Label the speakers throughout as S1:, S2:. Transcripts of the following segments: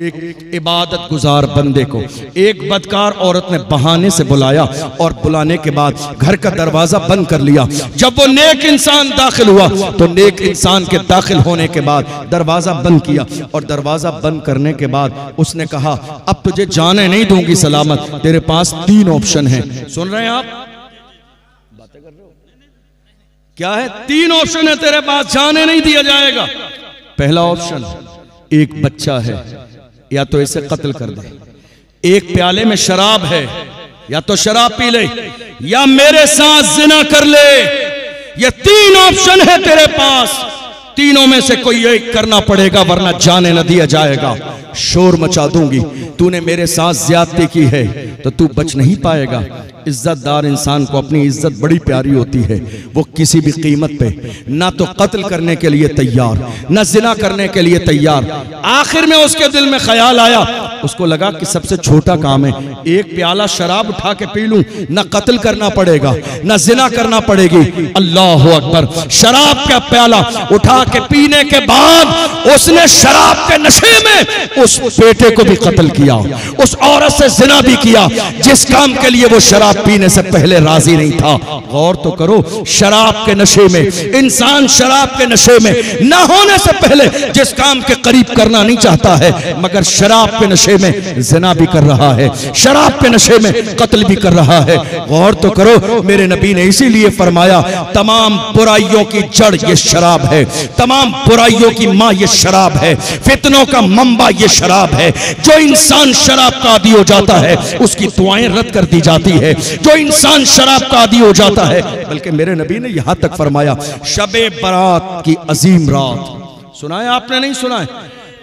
S1: एक इबादत गुजार बंदे को एक बदकार औरत ने बहाने से बुलाया और बुलाने के बाद घर का दरवाजा बंद कर लिया। जब वो नेक इंसान दाखिल हुआ तो नेक इंसान के दाखिल होने के बाद दरवाजा बंद किया और दरवाजा बंद करने के बाद उसने कहा, अब तुझे जाने नहीं दूंगी सलामत, तेरे पास 3 ऑप्शन हैं। सुन रहे हैं आप? बातें कर रहे हो? क्या है? 3 ऑप्शन है तेरे पास, जाने नहीं दिया जाएगा। पहला ऑप्शन, एक बच्चा है, या तो इसे कत्ल कर दे। एक प्याले में शराब है, या तो शराब पी ले, या मेरे साथ जिना कर ले। ये 3 ऑप्शन है तेरे पास, तीनों में से कोई एक करना पड़ेगा वरना जाने न दिया जाएगा। शोर मचा दूंगी, तूने मेरे साथ ज्यादती की है तो तू बच नहीं पाएगा। इज्जतदार इंसान को अपनी इज्जत बड़ी प्यारी होती है, वो किसी भी कीमत पे ना तो कत्ल करने के लिए तैयार, ना जिना करने के लिए तैयार। आखिर में उसके दिल में ख्याल आया, उसको लगा कि सबसे छोटा काम है, एक प्याला शराब उठा के पी लूं, ना कत्ल करना पड़ेगा ना जिना करना पड़ेगी। अल्लाह अकबर। शराब का प्याला उठा के पीने के बाद उसने शराब के नशे में उस बेटे को भी कत्ल किया, उस औरत से जिना भी किया जिस काम के लिए वो शराब पीने से पहले राजी नहीं था। गौर तो करो, शराब के नशे में इंसान शराब के नशे में ना होने से पहले जिस काम के करीब करना नहीं चाहता है, मगर शराब के नशे में जिना भी कर रहा है, शराब के नशे में कत्ल भी कर रहा है। गौर तो करो, मेरे नबी ने इसीलिए फरमाया, तमाम बुराइयों की जड़ ये शराब है, तमाम बुराइयों की मां ये शराब है, फितनों का मंबा ये शराब है। जो इंसान शराब का आदी हो जाता है उसकी दुआएं रद्द कर दी जाती है। जो इंसान शराब का आदी हो जाता है, बल्कि मेरे नबी ने यहां तक फरमाया, शबे बारात की अजीम रात, सुना है आपने? नहीं सुना है?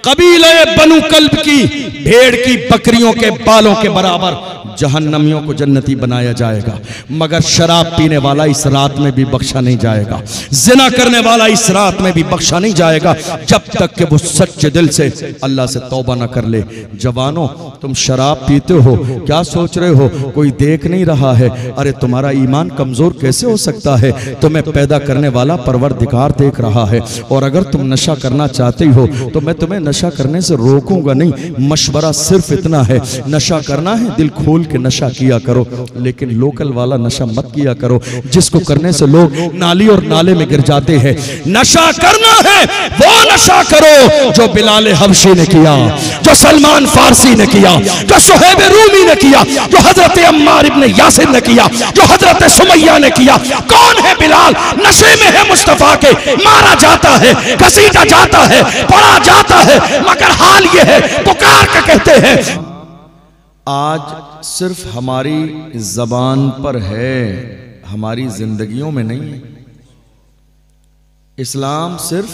S1: कबीले बनु कल्ब की भेड़ की बकरियों के बालों के बराबर जहन्नमियों को जन्नती बनाया जाएगा, मगर शराब पीने वाला इस रात में भी बख्शा नहीं जाएगा, जिना करने वाला इस रात में भी बख्शा नहीं जाएगा, जब तक कि वो सच्चे दिल से अल्लाह से तौबा ना कर ले। जवानों, तुम शराब पीते हो, क्या सोच रहे हो कोई देख नहीं रहा है? अरे तुम्हारा ईमान कमजोर कैसे हो सकता है? तुम्हें पैदा करने वाला परवरदिगार देख रहा है। और अगर तुम नशा करना चाहते हो तो मैं तुम्हें नशा करने से रोकूंगा नहीं, मशवरा सिर्फ इतना है, नशा करना है दिल खोल के नशा किया करो, लेकिन लोकल वाला नशा मत किया करो जिसको करने से लोग नाली और नाले में गिर जाते हैं। नशा करना है वो नशा करो जो बिलाल हबशी ने किया, जो सलमान फारसी ने किया, जो सुहैब रूमी ने किया, जो हजरत अम्मार इब्ने यासिर ने किया, जो हजरत सुमैया ने किया। कौन है बिलाल? नशे में है मुस्तफा के, मारा जाता है, घसीटा जाता है, पड़ा जाता है, मगर हाल ये है पुकार के कहते हैं। आज सिर्फ हमारी जबान पर है, हमारी जिंदगियों में नहीं है। इस्लाम सिर्फ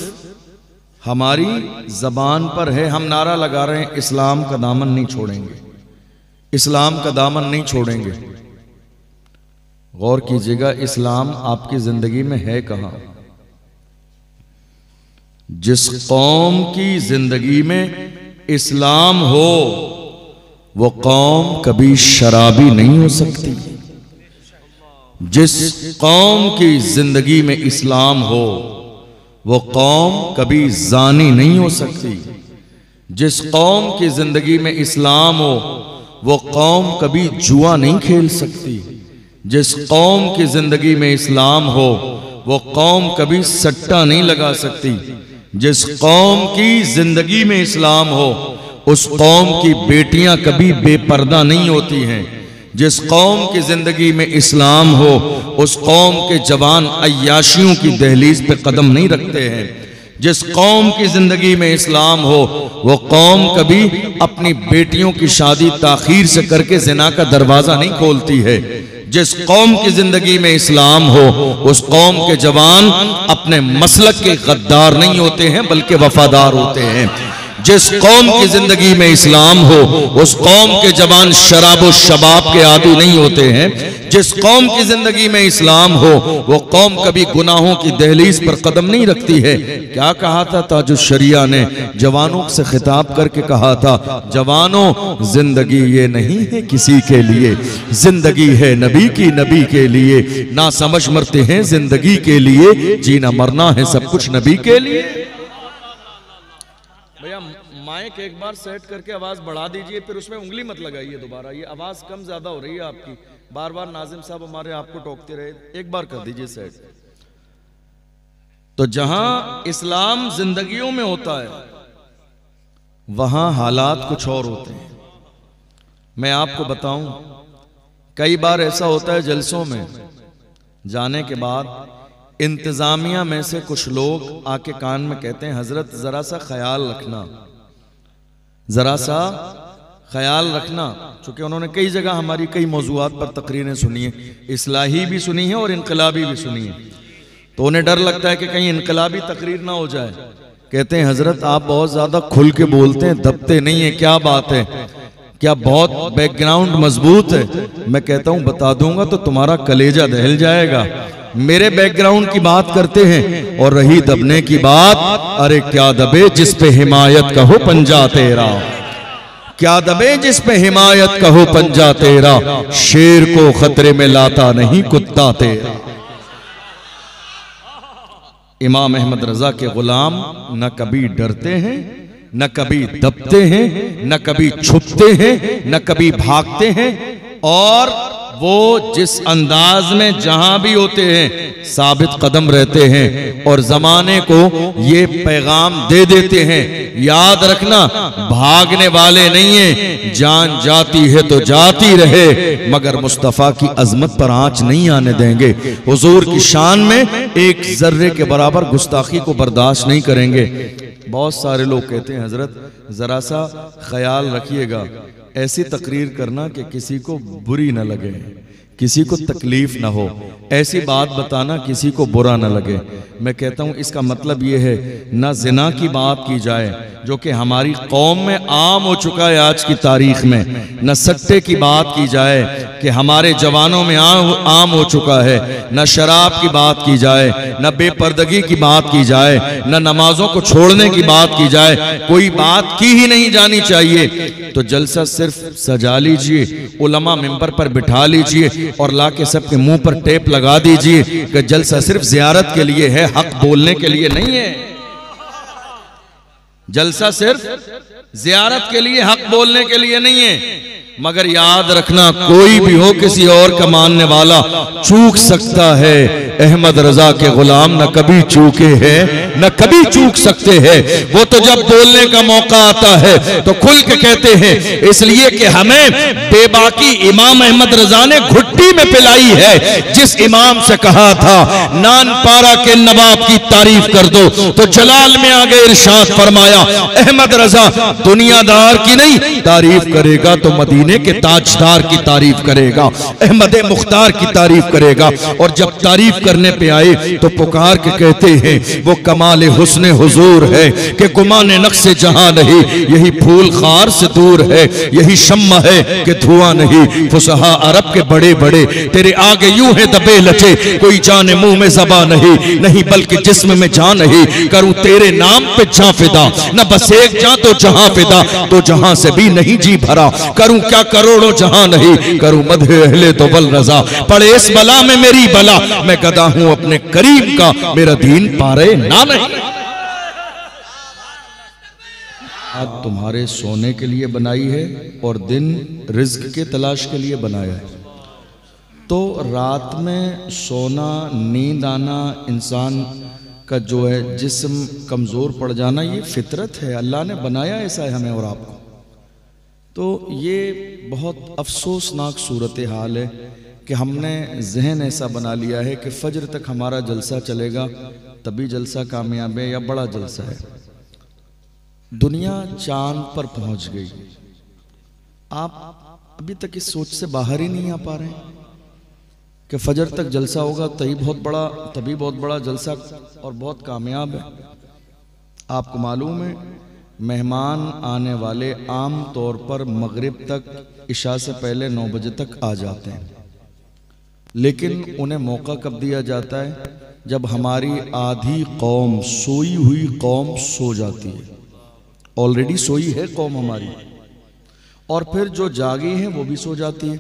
S1: हमारी जबान पर है, हम नारा लगा रहे हैं इस्लाम का दामन नहीं छोड़ेंगे, इस्लाम का दामन नहीं छोड़ेंगे। गौर कीजिएगा, इस्लाम आपकी जिंदगी में है कहां? जिस कौम की जिंदगी में इस्लाम हो वो कौम कभी शराबी नहीं हो सकती। जिस कौम की जिंदगी में इस्लाम हो वो कौम कभी जानी नहीं हो सकती। जिस कौम की जिंदगी में इस्लाम हो वो कौम कभी जुआ नहीं खेल सकती। जिस कौम की जिंदगी में इस्लाम हो वो कौम कभी सट्टा नहीं लगा सकती। जिस कौम की जिंदगी में इस्लाम हो उस कौम की बेटियां कभी बेपर्दा नहीं होती हैं। जिस कौम की जिंदगी में इस्लाम हो उस कौम के जवान अय्याशियों की दहलीज पे कदम नहीं रखते हैं। जिस कौम की जिंदगी में इस्लाम हो वो कौम कभी अपनी बेटियों की शादी ताखीर से करके जिना का दरवाजा नहीं खोलती है। जिस कौम की जिंदगी में इस्लाम हो उस कौम के जवान अपने मसलक के गद्दार नहीं होते हैं बल्कि वफादार होते हैं। जिस कौम की जिंदगी में इस्लाम हो उस कौम के जवान शराब और शबाब के आदी नहीं होते हैं। जिस कौम की जिंदगी में इस्लाम हो वो कौम कभी गुनाहों की दहलीज पर कदम नहीं रखती है। क्या कहा था ताजुश शरिया ने? जवानों से खिताब करके कहा था, जवानों जिंदगी ये नहीं है किसी के लिए, जिंदगी है नबी की, नबी के लिए। ना समझ मरते हैं जिंदगी के लिए, जीना मरना है सब कुछ नबी के लिए। भैया माइक एक बार सेट करके आवाज़ बढ़ा दीजिए, फिर उसमें उंगली मत लगाइए दोबारा, ये आवाज़ कम ज़्यादा हो रही है आपकी, बार बार नाजिम साहब हमारे आपको टोकते रहे, एक बार कर दीजिए सेट। तो जहां इस्लाम जिंदगियों में होता है वहां हालात कुछ और होते हैं। मैं आपको बताऊं, कई बार ऐसा होता है जलसों में जाने के बाद इंतजामिया में से कुछ लोग आके कान में कहते हैं, हजरत जरा सा ख्याल रखना, जरा सा ख्याल रखना। चूंकि उन्होंने कई जगह हमारी कई मौजूआत पर तकरीरें सुनी है, इस्लाही भी सुनी है और इनकलाबी भी सुनी है, तो उन्हें डर लगता है कि कहीं इनकलाबी तकरीर ना हो जाए। कहते हैं हजरत आप बहुत ज्यादा खुल के बोलते हैं, दबते नहीं है, क्या बात है, क्या बहुत बैकग्राउंड मजबूत है? मैं कहता हूं बता दूंगा तो तुम्हारा कलेजा दहल जाएगा। मेरे बैकग्राउंड की बात करते हैं, और रही दबने की बात, अरे क्या दबे जिस पे हिमायत का हो पंजा तेरा, क्या दबे जिस पे हिमायत का हो पंजा तेरा, शेर को खतरे में लाता नहीं कुत्ता तेरा। इमाम अहमद रजा के गुलाम न कभी डरते हैं, न कभी दबते हैं, न कभी छुपते हैं, न कभी भागते हैं, और वो जिस अंदाज में जहां भी होते हैं साबित कदम रहते हैं और जमाने को ये पैगाम दे देते हैं, याद रखना भागने वाले नहीं है, जान जाती है तो जाती रहे, मगर मुस्तफ़ा की अजमत पर आंच नहीं आने देंगे। हुजूर की शान में एक जर्रे के बराबर गुस्ताखी को बर्दाश्त नहीं करेंगे। बहुत सारे लोग कहते हैं हजरत जरा सा ख्याल रखिएगा, ऐसी तकरीर करना कि किसी को बुरी न लगे, किसी को तकलीफ ना हो, ऐसी बात बताना किसी को बुरा ना लगे। मैं कहता हूं इसका मतलब यह है ना जिना की बात की जाए जो कि हमारी कौम में आम हो चुका है आज की तारीख में, न सट्टे की बात की जाए कि हमारे जवानों में आम हो चुका है, न शराब की बात की जाए, न बेपर्दगी की बात की जाए, न नमाजों को छोड़ने की बात की जाए, कोई बात की ही नहीं जानी चाहिए। तो जलसा सिर्फ सजा लीजिए, उलमा मिंबर पर बिठा लीजिए और लाके सबके मुंह पर टेप लगा दीजिए कि जलसा सिर्फ जियारत के लिए है, हक बोलने के लिए नहीं है। जलसा सिर्फ जियारत के लिए, हक बोलने के लिए नहीं है। मगर याद रखना कोई भी हो किसी और का मानने वाला चूक सकता है, अहमद रजा के गुलाम न कभी चूके हैं न कभी चूक सकते हैं। वो तो जब बोलने का मौका आता है तो खुल के कहते हैं, इसलिए कि हमें बेबाकी इमाम अहमद रजा ने घुट्टी में पिलाई है। जिस इमाम से कहा था नान पारा के नवाब की तारीफ कर दो, तो जलाल में आगे इरशाद फरमाया, अहमद रजा दुनियादार की नहीं तारीफ करेगा तो मदीने के ताजदार की तारीफ करेगा, अहमद मुख्तार की तारीफ करेगा। और जब तारीफ करने पे आए तो पुकार के कहते हैं, वो कमाल हुस्न हुजूर है कि गुमाने नक्शे जहां नहीं, यही फूल खार से दूर है, यही शम्मा है कि धुआं नहीं। फुसहा अरब के बड़े बड़े तेरे आगे यूं है दबे लचे, कोई जाने मुंह में ज़बां नहीं, नहीं बल्कि जिस्म में जान नहीं। करूं तेरे नाम पे जां फिदा, न बस एक जां तो जहां फिदा, तो जहां से भी नहीं जी भरा। करूं क्या करोड़ों जहां नहीं, करूं मधे अहले तो बल रजा, पड़े इस बला में मेरी बला, मैं गदा हूं अपने करीम का, मेरा दीन पारे ना नहीं। आज तुम्हारे सोने के लिए बनाई है और दिन रिज्क के तलाश के लिए बनाया है। तो रात में सोना, नींद आना, इंसान का जो है जिस्म कमजोर पड़ जाना, ये फितरत है, अल्लाह ने बनाया ऐसा है हमें और आपको। तो ये बहुत अफसोसनाक सूरत हाल है कि हमने जहन ऐसा बना लिया है कि फजर तक हमारा जलसा चलेगा तभी जलसा कामयाब है या बड़ा जलसा है। दुनिया चांद पर पहुंच गई, आप अभी तक इस सोच से बाहर ही नहीं आ पा रहे हैं कि फजर तक जलसा होगा तभी बहुत बड़ा जलसा और बहुत कामयाब है। आपको मालूम है मेहमान आने वाले आम तौर पर मगरिब तक इशा से पहले 9 बजे तक आ जाते हैं, लेकिन उन्हें मौका कब दिया जाता है? जब हमारी आधी कौम, सोई हुई कौम सो जाती है। ऑलरेडी सोई है कौम हमारी, और फिर जो जागी हैं वो भी सो जाती है।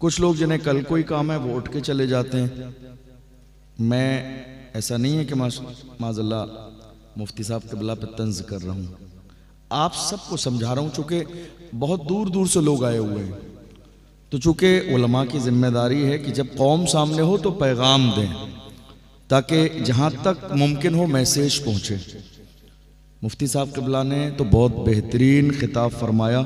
S1: कुछ लोग जिन्हें कल कोई काम है वो उठ के चले जाते हैं। मैं ऐसा नहीं है कि माज़अल्लाह मुफ्ती साहब के बिला पे तंज कर रहा हूँ, आप सबको समझा रहा हूँ, चूंकि बहुत दूर दूर से लोग आए हुए हैं, तो चूंकि उलमा की जिम्मेदारी है कि जब कौम सामने हो तो पैगाम दें, ताकि जहाँ तक मुमकिन हो मैसेज पहुँचे। मुफ्ती साहब क़िबला ने तो बहुत बेहतरीन खिताब फरमाया,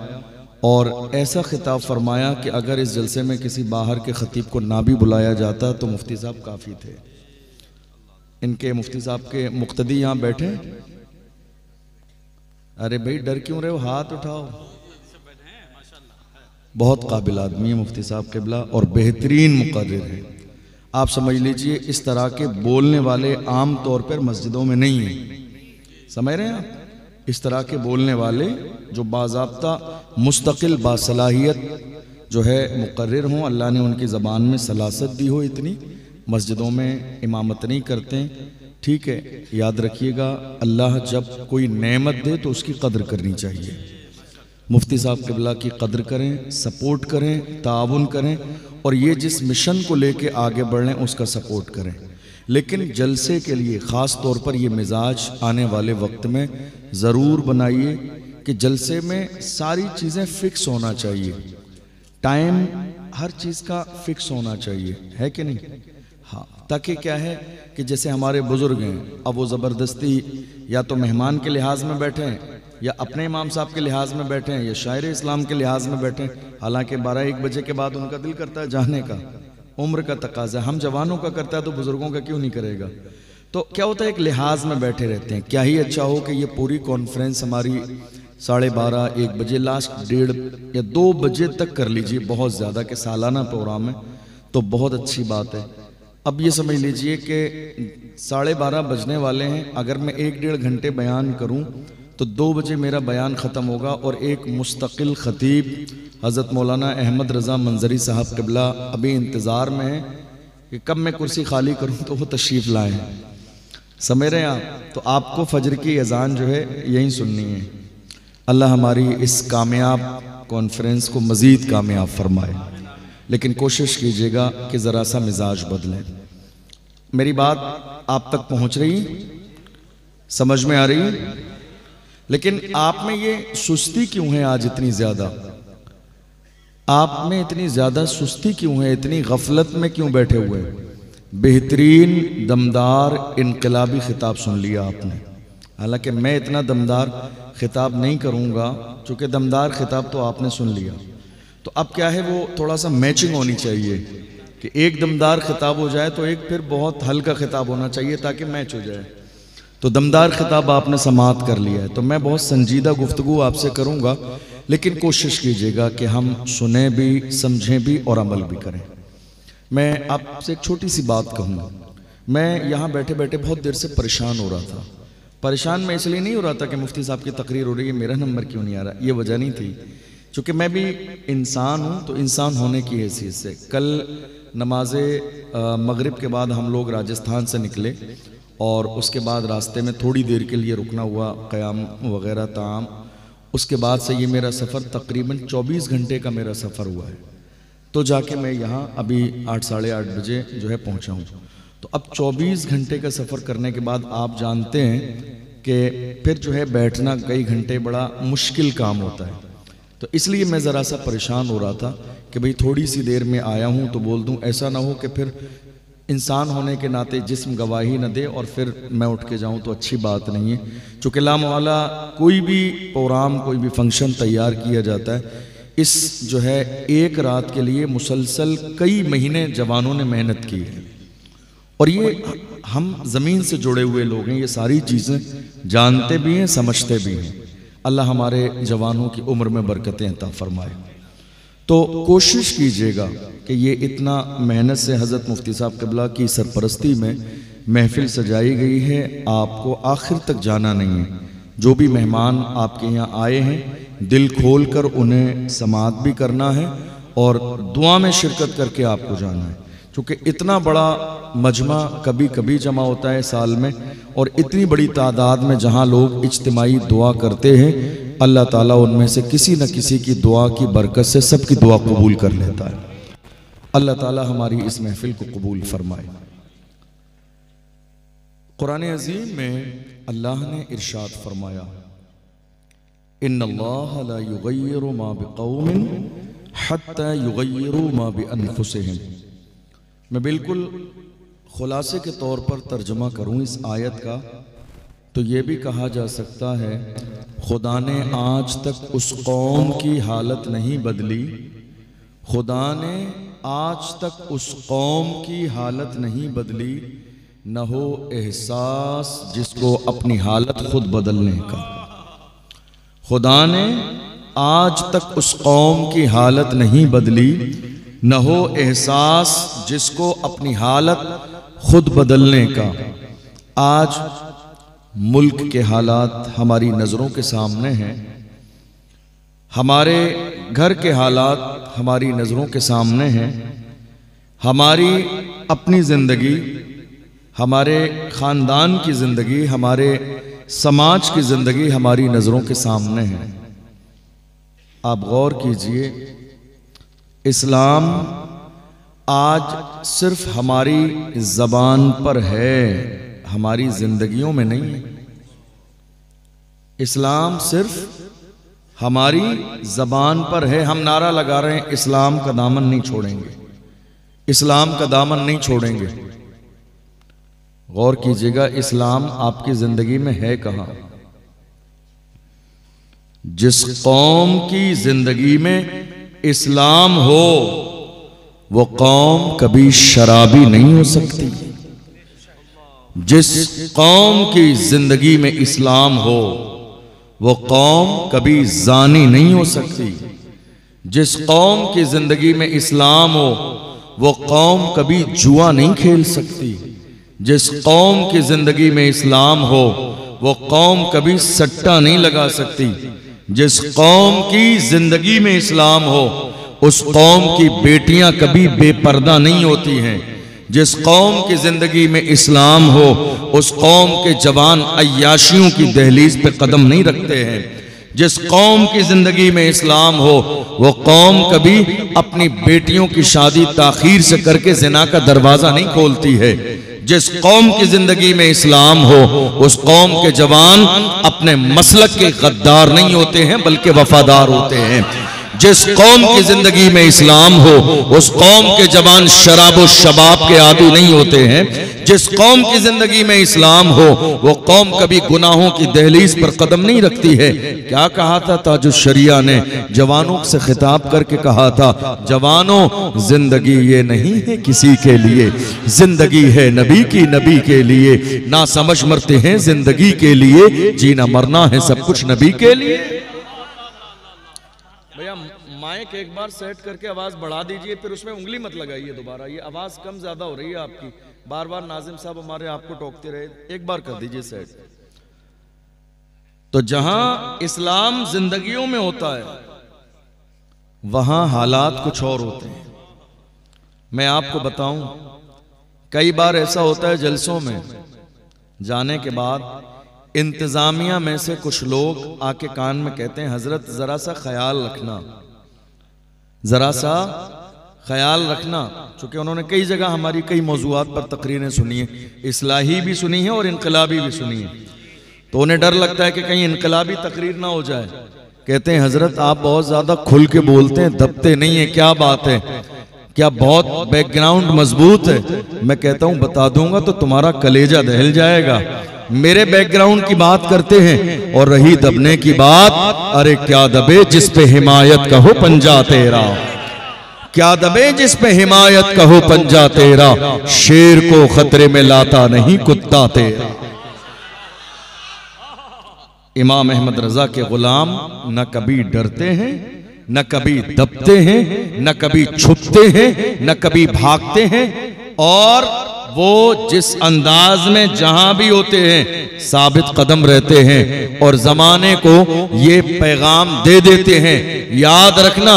S1: और ऐसा खिताब फरमाया कि अगर इस जलसे में किसी बाहर के ख़तीब को ना भी बुलाया जाता तो मुफ्ती साहब काफ़ी थे। इनके मुफ्ती साहब के मुक्तदी यहाँ बैठे। अरे भाई डर क्यों रहे हो, हाथ उठाओ। बहुत काबिल आदमी है मुफ्ती साहब क़िबला और बेहतरीन मुक़र्रिर है। आप समझ लीजिए इस तरह के बोलने वाले आम तौर पर मस्जिदों में नहीं हैं, समझ रहे हैं आप? इस तरह के बोलने वाले जो बाज़ाब्ता मुस्तकिल बासलाहियत जो है मुक़र्रिर हों, अल्लाह ने उनकी ज़बान में सलासत दी हो, इतनी मस्जिदों में इमामत नहीं करते हैं। ठीक है, याद रखिएगा, अल्लाह जब कोई नेमत दे तो उसकी कद्र करनी चाहिए। मुफ्ती साहब क़िबला की कद्र करें, सपोर्ट करें, ताउन करें, और ये जिस मिशन को लेके आगे बढ़ रहे हैं उसका सपोर्ट करें। लेकिन जलसे के लिए ख़ास तौर पर ये मिजाज आने वाले वक्त में ज़रूर बनाइए कि जलसे में सारी चीज़ें फ़िक्स होना चाहिए, टाइम हर चीज़ का फ़िक्स होना चाहिए, है कि नहीं? हाँ, ताकि क्या है कि जैसे हमारे बुज़ुर्ग हैं, अब वो ज़बरदस्ती या तो मेहमान के लिहाज में बैठे हैं, या अपने इमाम साहब के लिहाज में बैठे हैं, या शायर इस्लाम के लिहाज में बैठे हैं। हालांकि 12-1 बजे के बाद उनका दिल करता है जाने का, उम्र का तकाजा, हम जवानों का करता है तो बुजुर्गों का क्यों नहीं करेगा? तो क्या होता है, एक लिहाज में बैठे रहते हैं। क्या ही अच्छा हो कि ये पूरी कॉन्फ्रेंस हमारी 12:30-1 बजे, लास्ट 1:30 या 2 बजे तक कर लीजिए, बहुत ज़्यादा के सालाना प्रोग्राम है तो बहुत अच्छी बात है। अब ये समझ लीजिए कि 12:30 बजने वाले हैं, अगर मैं 1-1.5 घंटे बयान करूं तो 2 बजे मेरा बयान ख़त्म होगा, और एक मुस्तकिल ख़तीब हज़रत मौलाना अहमद रज़ा मंजरी साहब क़िबला अभी इंतज़ार में है कि कब मैं कुर्सी खाली करूं तो वो तशरीफ़ लाएँ, समझ रहे हैं आप? तो आपको फजर की अज़ान जो है यही सुननी है। अल्लाह हमारी इस कामयाब कॉन्फ्रेंस को मज़ीद कामयाब फरमाए, लेकिन कोशिश कीजिएगा कि ज़रा सा मिजाज बदलें। मेरी बात आप तक पहुँच रही, समझ में आ रही? लेकिन आप में ये सुस्ती क्यों है आज इतनी ज़्यादा? आप में इतनी ज़्यादा सुस्ती क्यों है? इतनी गफलत में क्यों बैठे हुए हैं? बेहतरीन दमदार इनकलाबी खिताब सुन लिया आपने। हालांकि मैं इतना दमदार खिताब नहीं करूँगा, चूँकि दमदार खिताब तो आपने सुन लिया। तो अब क्या है, वो थोड़ा सा मैचिंग होनी चाहिए कि एक दमदार खिताब हो जाए तो एक फिर बहुत हल्का खिताब होना चाहिए ताकि मैच हो जाए। तो दमदार खिताब आपने समाअत कर लिया है, तो मैं बहुत संजीदा गुफ्तगू आपसे करूँगा, लेकिन कोशिश कीजिएगा कि हम सुने भी, समझें भी और अमल भी करें। मैं आपसे एक छोटी सी बात कहूँगा। मैं यहाँ बैठे बैठे बहुत देर से परेशान हो रहा था। परेशान मैं इसलिए नहीं हो रहा था कि मुफ्ती साहब की तकरीर हो रही है, मेरा नंबर क्यों नहीं आ रहा, ये वजह नहीं थी। चूँकि मैं भी इंसान हूँ, तो इंसान होने की हैसियत से कल नमाज मगरिब के बाद हम लोग राजस्थान से निकले, और उसके बाद रास्ते में थोड़ी देर के लिए रुकना हुआ, क़याम वग़ैरह ताम। उसके बाद से ये मेरा सफ़र तकरीबन 24 घंटे का मेरा सफ़र हुआ है। तो जाके मैं यहाँ अभी 8-8:30 बजे जो है पहुँचा हूँ। तो अब 24 घंटे का सफ़र करने के बाद आप जानते हैं कि फिर जो है बैठना कई घंटे बड़ा मुश्किल काम होता है। तो इसलिए मैं ज़रा सा परेशान हो रहा था कि भाई थोड़ी सी देर में आया हूँ तो बोल दूँ, ऐसा ना हो कि फिर इंसान होने के नाते जिस्म गवाही न दे और फिर मैं उठ के जाऊं तो अच्छी बात नहीं है। चूँकि लामवाला कोई भी प्रोग्राम, कोई भी फंक्शन तैयार किया जाता है, इस जो है एक रात के लिए मुसलसल कई महीने जवानों ने मेहनत की है, और ये हम ज़मीन से जुड़े हुए लोग हैं, ये सारी चीज़ें जानते भी हैं, समझते भी हैं। अल्लाह हमारे जवानों की उम्र में बरकतें अता फरमाए। तो कोशिश कीजिएगा कि ये इतना मेहनत से हज़रत मुफ्ती साहब क़िबला की सरपरस्ती में महफ़िल सजाई गई है, आपको आखिर तक जाना नहीं है। जो भी मेहमान आपके यहाँ आए हैं, दिल खोल कर उन्हें समाअत भी करना है और दुआ में शिरकत करके आपको जाना है। चूँकि इतना बड़ा मजमा कभी कभी जमा होता है साल में, और इतनी बड़ी तादाद में जहाँ लोग इज्तिमाई दुआ करते हैं, अल्लाह ताला उनमें से किसी न किसी की दुआ की बरकत से सबकी दुआ कबूल कर लेता है। अल्लाह ताला हमारी इस महफिल को कबूल फरमाए। कुरान अज़ीम में अल्लाह ने इरशाद फरमाया, इन्नल्लाह ला युगय्यिरु मा बिक़ौमिन हत्ता युगय्यिरु मा बिअनफुसिहिम। मैं बिल्कुल खुलासे के तौर पर तर्जुमा करूं इस आयत का, तो ये भी कहा जा सकता है खुदा ने आज तक उस कौम की हालत नहीं बदली, खुदा ने आज तक उस कौम की हालत नहीं बदली, न हो एहसास जिसको अपनी हालत खुद बदलने का। खुदा ने आज तक उस कौम की हालत नहीं बदली, न हो एहसास जिसको अपनी हालत खुद बदलने का। आज मुल्क के हालात हमारी नज़रों के सामने हैं, हमारे घर के हालात हमारी नज़रों के सामने हैं, हमारी अपनी ज़िंदगी, हमारे ख़ानदान की ज़िंदगी, हमारे समाज की ज़िंदगी हमारी नज़रों के सामने है। आप गौर कीजिए, इस्लाम आज सिर्फ हमारी ज़बान पर है, हमारी ज़िंदगियों में नहीं है। इस्लाम सिर्फ हमारी ज़बान पर है। हम नारा लगा रहे हैं इस्लाम का दामन नहीं छोड़ेंगे, इस्लाम का दामन नहीं छोड़ेंगे। गौर कीजिएगा, इस्लाम आपकी जिंदगी में है कहां? जिस कौम की जिंदगी में इस्लाम हो वो कौम कभी शराबी नहीं हो सकती। जिस कौम की जिंदगी में इस्लाम हो वो कौम कभी जानी नहीं हो सकती। जिस कौम की जिंदगी में इस्लाम हो वो कौम कभी जुआ नहीं खेल सकती। जिस कौम की जिंदगी में इस्लाम हो वो कौम कभी सट्टा नहीं लगा सकती। जिस कौम की जिंदगी में इस्लाम हो उस कौम की बेटियां कभी बेपर्दा नहीं होती हैं। जिस कौम की जिंदगी में इस्लाम हो उस कौम के जवान अय्याशियों की दहलीज पे कदम नहीं रखते हैं। जिस कौम की जिंदगी में इस्लाम हो वो कौम कभी अपनी बेटियों की शादी ताखीर से करके ज़िना का दरवाजा नहीं खोलती है। जिस कौम की जिंदगी में इस्लाम हो उस कौम के जवान अपने मसलक के गद्दार नहीं होते हैं बल्कि वफादार होते हैं। जिस कौम की जिंदगी में इस्लाम हो उस कौम के जवान शराब और शबाब के आदी नहीं होते हैं। जिस कौम की जिंदगी में इस्लाम हो वो कौम कभी गुनाहों की दहलीज पर कदम नहीं रखती है। क्या कहा था ताजुश शरिया ने? जवानों से खिताब करके कहा था, जवानों जिंदगी ये नहीं है किसी के लिए, जिंदगी है नबी की, नबी के लिए। ना समझ मरते हैं जिंदगी के लिए, जीना मरना है सब कुछ नबी के लिए। भैया माइक एक बार सेट करके आवाज बढ़ा दीजिए, फिर उसमें उंगली मत लगाइए दोबारा, ये आवाज कम ज्यादा हो रही है आपकी। बार बार नाजिम साहब हमारे आपको टोकते रहे, एक बार कर दीजिए सेट। तो जहां इस्लाम जिंदगियों में होता है वहां हालात कुछ और होते हैं। मैं आपको बताऊं, कई बार ऐसा होता है जलसों में जाने के बाद इंतजामिया में से कुछ लोग आके कान में कहते हैं, हजरत जरा सा ख्याल रखना, जरा सा ख्याल रखना। चूंकि उन्होंने कई जगह हमारी कई मौजूआत पर तकरीरें सुनी है, इस्लाही भी सुनी है और इनकलाबी भी सुनी है, तो उन्हें डर लगता है कि कहीं इनकलाबी तकरीर ना हो जाए। कहते हैं हजरत आप बहुत ज्यादा खुल के बोलते हैं, दबते नहीं है, क्या बात है? क्या बहुत बैकग्राउंड मजबूत है? मैं कहता हूं बता दूंगा तो तुम्हारा कलेजा दहल जाएगा। मेरे बैकग्राउंड की बात करते हैं और रही दबने की बात, अरे क्या दबे जिस पे हिमायत कहो पंजा तेरा, क्या दबे जिस पे हिमायत कहो पंजा तेरा, शेर को खतरे में लाता नहीं कुत्ता तेरा। इमाम अहमद रजा के गुलाम न कभी डरते हैं, न कभी दबते हैं, न कभी छुपते हैं, न कभी भागते हैं, और वो जिस अंदाज में जहां भी होते हैं साबित कदम रहते हैं और जमाने को ये पैगाम दे देते हैं, याद रखना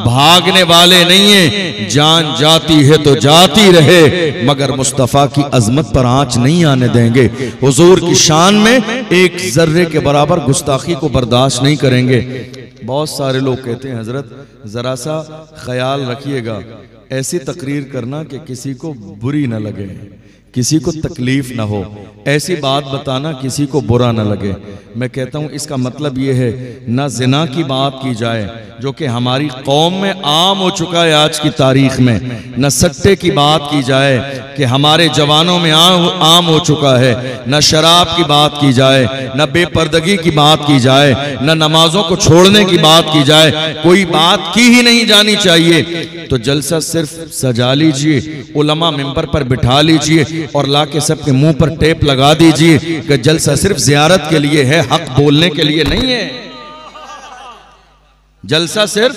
S1: भागने वाले नहीं है, जान जाती है तो जाती रहे मगर मुस्तफा की अजमत पर आंच नहीं आने देंगे। हुजूर की शान में एक जर्रे के बराबर गुस्ताखी को बर्दाश्त नहीं करेंगे। बहुत सारे लोग कहते हैं हजरत जरा सा ख्याल रखिएगा, ऐसी तकरीर करना कि किसी को बुरी न लगे, किसी को तकलीफ ना हो, ऐसी बात बताना किसी को बुरा ना लगे। मैं कहता हूँ इसका मतलब ये है ना जिना की बात की जाए जो कि हमारी कौम में आम हो चुका है आज की तारीख में, न सट्टे की बात की जाए कि हमारे जवानों में आम हो चुका है, न शराब की बात की जाए, न बेपर्दगी की बात की जाए, न नमाजों को छोड़ने की बात की जाए, कोई बात की ही नहीं जानी चाहिए। तो जलसा सिर्फ सजा लीजिए, उलमा मिंबर पर बिठा लीजिए और लाके सबके मुंह पर टेप लगा दीजिए कि जलसा सिर्फ जियारत के लिए है, हक बोलने के लिए नहीं है। जलसा सिर्फ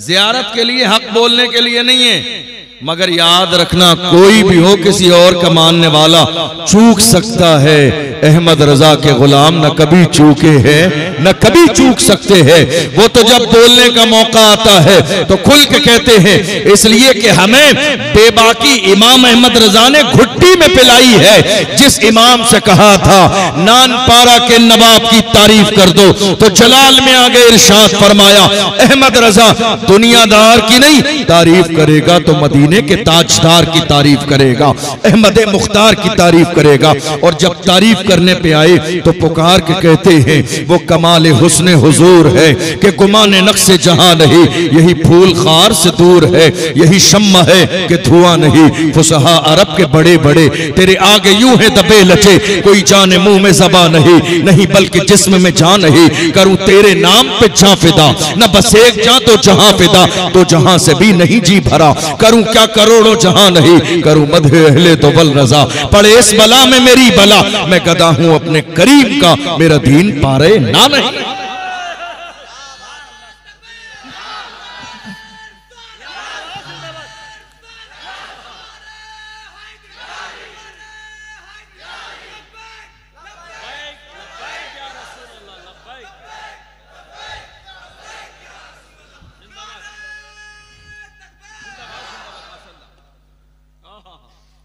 S1: जियारत के लिए, हक बोलने के लिए नहीं है। मगर याद रखना, कोई भी हो किसी और का मानने वाला चूक सकता है, अहमद रजा के गुलाम न कभी चूके हैं न कभी चूक सकते हैं। वो तो जब बोलने का मौका आता है तो खुल के कहते हैं, इसलिए कि हमें बेबाकी इमाम अहमद रजा ने घुट्टी में पिलाई है। जिस इमाम से कहा था नान पारा के नवाब की तारीफ कर दो, तो जलाल में आगे इरशाद फरमाया, अहमद रजा दुनियादार की नहीं तारीफ करेगा तो मदीने के ताजदार की तारीफ करेगा, अहमद मुख्तार की तारीफ करेगा। और जब तारीफ करने पे आए तो पुकार के कहते हैं, वो कमाल हुस्न हुजूर है कि गुमाने नक्शे जहां नहीं, यही फूल खार से दूर है, यही शम्मा है कि धुआं नहीं। फुसहा अरब के बड़े बड़े तेरे आगे यूं है दबे लचे, कोई जाने मुंह में ज़बा नहीं, नहीं बल्कि जिस्म में जान नहीं। करूं तेरे नाम पे जा फिदा, न बस एक जा तो जहां फिदा, तो जहां से भी नहीं जी भरा। करूं क्या करोड़ों जहां नहीं, करूं मदहे अहले तो बल रजा। पड़े इस बला में मेरी बला, मैं गदा हूं अपने करीम का, मेरा दीन पारे ना नहीं।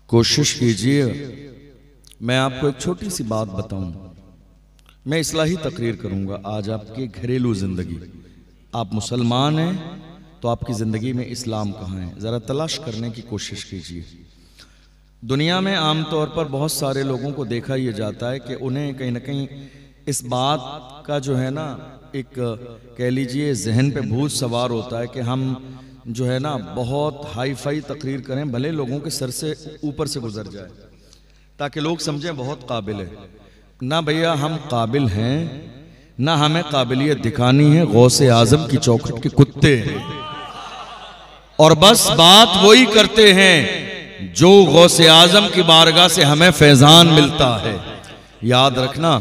S1: कोशिश कीजिए, मैं आपको एक छोटी सी बात बताऊं। मैं इस्लाही तकरीर करूंगा आज आपकी घरेलू जिंदगी। आप मुसलमान हैं तो आपकी जिंदगी में इस्लाम कहाँ है, जरा तलाश करने की कोशिश कीजिए। दुनिया में आमतौर पर बहुत सारे लोगों को देखा यह जाता है कि उन्हें कहीं ना कहीं इस बात का जो है ना एक कह लीजिए जहन पे भूत सवार होता है कि हम जो है ना बहुत हाई फाई तकरीर करें, भले लोगों के सर से ऊपर से गुजर जाए, ताकि लोग समझें बहुत काबिल है। ना भैया हम काबिल हैं, ना हमें काबिलियत दिखानी है, गौसे आजम की चौखट के कुत्ते हैं और बस बात वही करते हैं जो गौसे आजम की बारगाह से हमें फैजान मिलता है। याद रखना,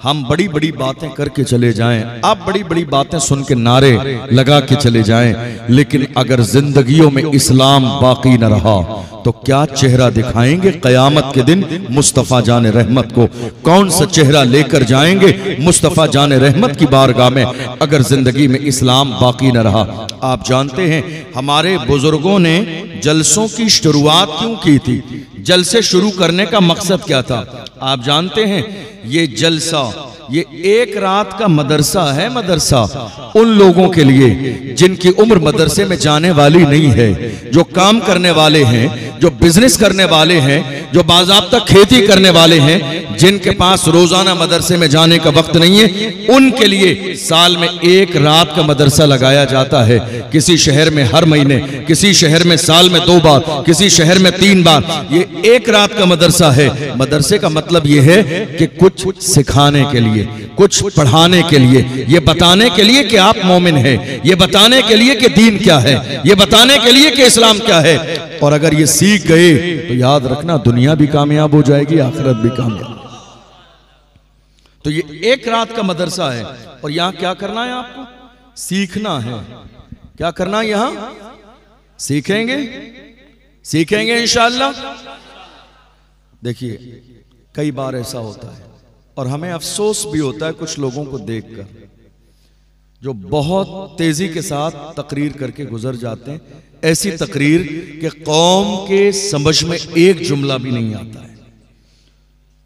S1: हम बड़ी बड़ी बातें करके चले जाएं, आप बड़ी बड़ी बातें सुन के नारे लगा के चले जाएं, लेकिन अगर जिंदगियों में इस्लाम बाकी न रहा तो क्या चेहरा दिखाएंगे क़यामत के दिन मुस्तफ़ा जान रहमत को? कौन सा चेहरा लेकर जाएंगे मुस्तफ़ा जान रहमत की बारगाह में अगर जिंदगी में इस्लाम बाकी न रहा? आप जानते हैं हमारे बुजुर्गों ने जलसों की शुरुआत क्यों की थी? जलसे शुरू करने का मकसद क्या था? आप जानते हैं, ये जलसा ये एक रात का मदरसा है। मदरसा उन लोगों के लिए जिनकी उम्र मदरसे में जाने वाली नहीं है, जो काम करने वाले हैं, जो बिजनेस करने वाले हैं, जो बाज़ाब्ता खेती करने वाले हैं, जिनके पास रोजाना मदरसे में जाने का वक्त नहीं है, उनके लिए साल में एक रात का मदरसा लगाया जाता है। किसी शहर में हर महीने, किसी शहर में साल में 2 बार, किसी शहर में 3 बार, ये एक रात का मदरसा है। मदरसे का मतलब ये है कि कुछ सिखाने के लिए, कुछ पढ़ाने के लिए, ये बताने के लिए कि आप मोमिन हैं, ये बताने के लिए कि दीन क्या है, ये बताने के लिए कि इस्लाम क्या है। और अगर ये सीख गए तो याद रखना दुनिया भी कामयाब हो जाएगी, आखिरत भी कामयाब। तो ये एक रात का मदरसा है और यहां क्या करना है? आपको सीखना है। क्या करना है? यहां सीखेंगे, सीखेंगे इंशाअल्लाह। देखिए, कई बार ऐसा होता है और हमें अफसोस भी होता है कुछ लोगों को देखकर जो बहुत तेजी के साथ तकरीर करके गुजर जाते हैं, ऐसी तकरीर कि कौम के समझ में एक जुमला भी नहीं आता है।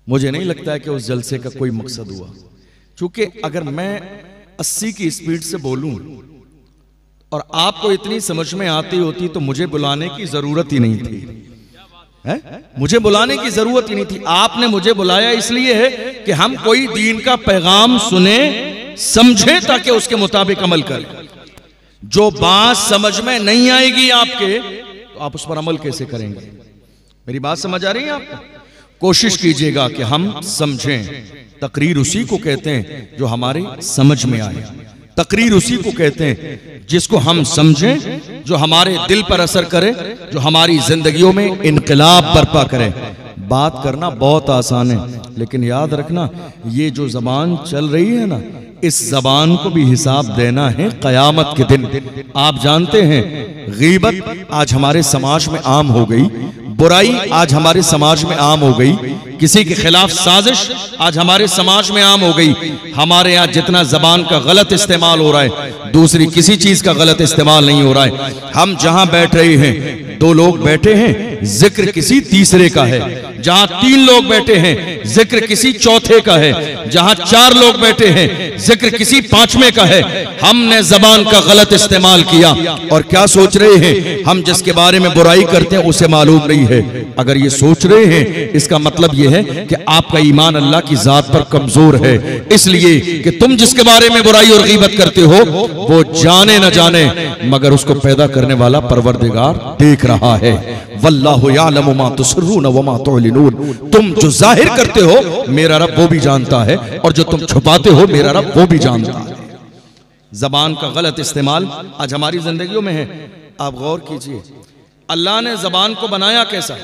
S1: मुझे नहीं लगता है कि उस जलसे का कोई मकसद हुआ, क्योंकि अगर मैं 80 की स्पीड से बोलूं और आपको इतनी समझ में आती होती तो मुझे बुलाने की जरूरत ही नहीं थी। है? मुझे बुलाने की जरूरत ही नहीं थी, आपने मुझे बुलाया इसलिए है कि हम कोई दीन का पैगाम सुने, समझे, ताकि उसके मुताबिक अमल करें। जो बात समझ में नहीं आएगी आपके, तो आप उस पर अमल कैसे करेंगे? मेरी बात समझ आ रही है आपको? कोशिश कीजिएगा कि हम समझें। तकरीर उसी को कहते हैं जो हमारे समझ में आए। तकरीर उसी को कहते हैं जिसको हम समझें, जो हमारे दिल पर असर करे, जो हमारी जिंदगियों में इनकलाब बर्पा करे। बात करना बहुत आसान है, लेकिन याद रखना ये जो जबान चल रही है ना, इस जबान को भी हिसाब देना है क़यामत के दिन। आप जानते हैं गीबत आज हमारे समाज में आम हो गई, बुराई आज हमारे समाज में आम हो गई, किसी के खिलाफ साजिश आज हमारे समाज में आम हो गई। हमारे यहाँ जितना जबान का गलत इस्तेमाल हो रहा है, दूसरी किसी चीज का गलत इस्तेमाल नहीं हो रहा है। हम जहां बैठ रहे हैं, 2 लोग बैठे हैं, जिक्र किसी तीसरे का है। जहां 3 लोग बैठे हैं, जिक्र किसी चौथे का है। जहां 4 लोग बैठे हैं, जिक्र किसी 5वें का है। हमने जबान का गलत इस्तेमाल किया और क्या सोच रहे हैं? हम जिसके बारे में बुराई करते हैं उसे मालूम नहीं है। अगर ये सोच रहे हैं, इसका मतलब ये है कि आपका ईमान अल्लाह की जात पर कमजोर है, इसलिए कि तुम जिसके बारे में बुराई और गीबत करते हो वो जाने न जाने, मगर उसको पैदा करने वाला परवरदिगार देख रहा है। वल्लाहु यालमु मा तुसर्रून व मा तुअलिनून। तुम जो जाहिर करते हो मेरा रब वो भी जानता है, और जो तुम छुपाते हो मेरा रब वो भी जानता है। जबान का गलत इस्तेमाल आज हमारी जिंदगियों में है। आप गौर कीजिए, अल्लाह ने जबान को बनाया कैसा?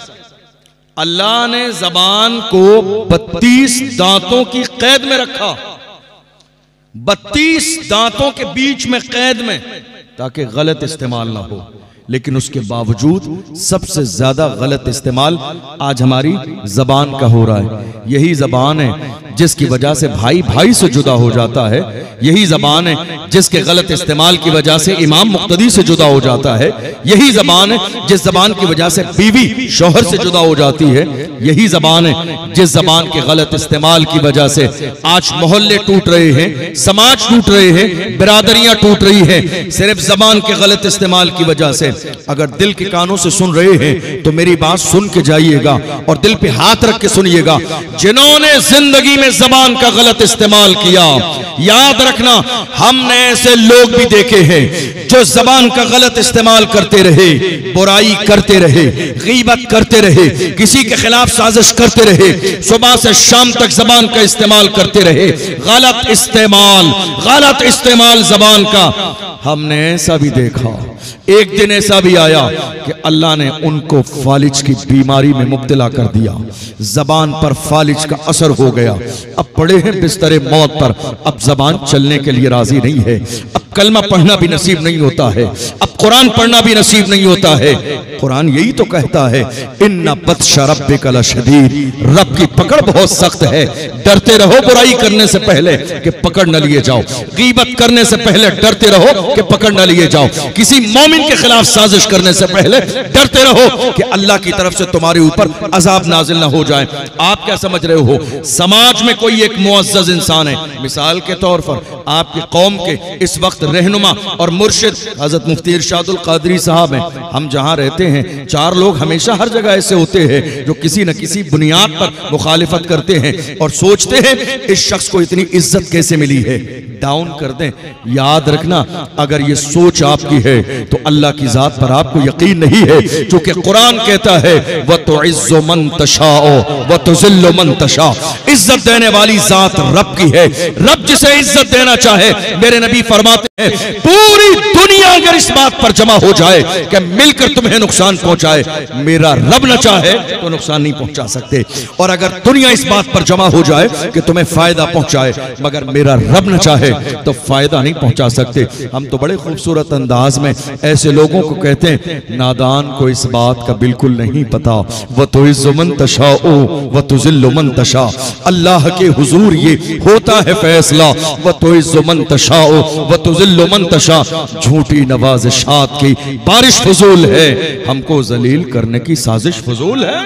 S1: अल्लाह ने जबान को 32 दांतों की कैद में रखा, 32 दांतों के बीच में कैद में, ताकि गलत इस्तेमाल ना हो। लेकिन उसके बावजूद सबसे ज्यादा गलत इस्तेमाल आज हमारी जबान का हो रहा है। यही जबान है जिसकी वजह से भाई भाई से जुदा हो जाता है। यही जबान है जिसके गलत इस्तेमाल की वजह से इमाम मुक्तदी से जुदा हो जाता है। यही जबान है जिस जबान की वजह से बीवी शौहर से जुदा हो जाती है। यही जबान है जिस जबान के गलत इस्तेमाल की वजह से आज मोहल्ले टूट रहे हैं, समाज टूट रहे हैं, बिरादरियां टूट रही हैं, सिर्फ जबान के गलत इस्तेमाल की वजह से। अगर दिल के कानों से सुन रहे हैं तो मेरी बात सुन के जाइएगा और दिल पे हाथ रख के सुनिएगा। जिन्होंने जिंदगी में जबान का गलत इस्तेमाल किया, याद रखना हमने ऐसे लोग भी देखे हैं जो जबान का गलत इस्तेमाल करते रहे, बुराई करते रहे, गीबत करते रहे, किसी के खिलाफ साजिश करते रहे, सुबह से शाम तक जबान का इस्तेमाल करते रहे। गलत इस्तेमाल जबान का हमने ऐसा भी देखा। एक दिन ऐसा भी आया कि अल्लाह ने उनको फालिज की बीमारी में मुब्तला कर दिया। जबान पर फालिज का असर हो गया। अब पड़े हैं बिस्तरे मौत पर। अब जबान चलने के लिए राजी नहीं है। अब कलमा पढ़ना भी नसीब नहीं होता है। अब कुरान पढ़ना भी नसीब नहीं होता है। कुरान यही तो कहता है, इन्ना बत्शा रब्बिका लशदीद, रब की पकड़ बहुत सख्त है। डरते रहो बुराई करने से पहले कि पकड़ न लिए जाओ। गीबत करने से पहले डरते रहो कि पकड़ न लिए जाओ। किसी मोमिन के खिलाफ साजिश करने से पहले डरते रहो कि अल्लाह की तरफ से तुम्हारे ऊपर अजाब नाजिल ना हो जाए। आप क्या समझ रहे हो? समाज में कोई एक मुअज़्ज़ज़ इंसान है, मिसाल के तौर पर आपकी कौम के इस वक्त रहनुमा और मुर्शिद हजरत मुफ्ती इरशादुल कादरी साहब हैं। हम जहां रहते हैं 4 लोग हमेशा हर जगह ऐसे होते हैं जो किसी न किसी बुनियाद पर मुखालिफत करते हैं और सोचते हैं इस शख्स को इतनी इज्जत कैसे मिली है, डाउन कर दें। याद रखना, अगर ये सोच आपकी है तो अल्लाह की जात पर आपको यकीन नहीं है, क्योंकि कुरान कहता है व तुइज़्ज़ु मन तशाओ व तुज़िल्लु मन तशा। इज्जत देने वाली जात रब की है। रब जिसे इज्जत देना चाहे, मेरे नबी फरमाते हैं पूरी दुनिया अगर इस बात पर जमा हो जाए कि मिलकर तुम्हें नुकसान पहुंचाए, मेरा रब न चाहे तो नुकसान नहीं पहुंचा सकते। और अगर दुनिया इस बात पर जमा हो जाए कि तुम्हें फायदा पहुंचाए, मगर मेरा रब न चाहे तो फायदा नहीं पहुंचा सकते। हम तो बड़े खूबसूरत अंदाज में ऐसे लोगों को कहते हैं, नादान को इस बात का बिल्कुल नहीं पता। व तुइज़्ज़ु मन तशाओ व तुज़िल्लु मन तशा। अल्लाह के हुजूर ये होता है फैसला। व तुइज़्ज़ु मन तशाओ व तुज़िल्लु मन तशा। झूठी नवाज़िशात की बारिश फजूल है, हमको जलील करने की साजिश फजूल है।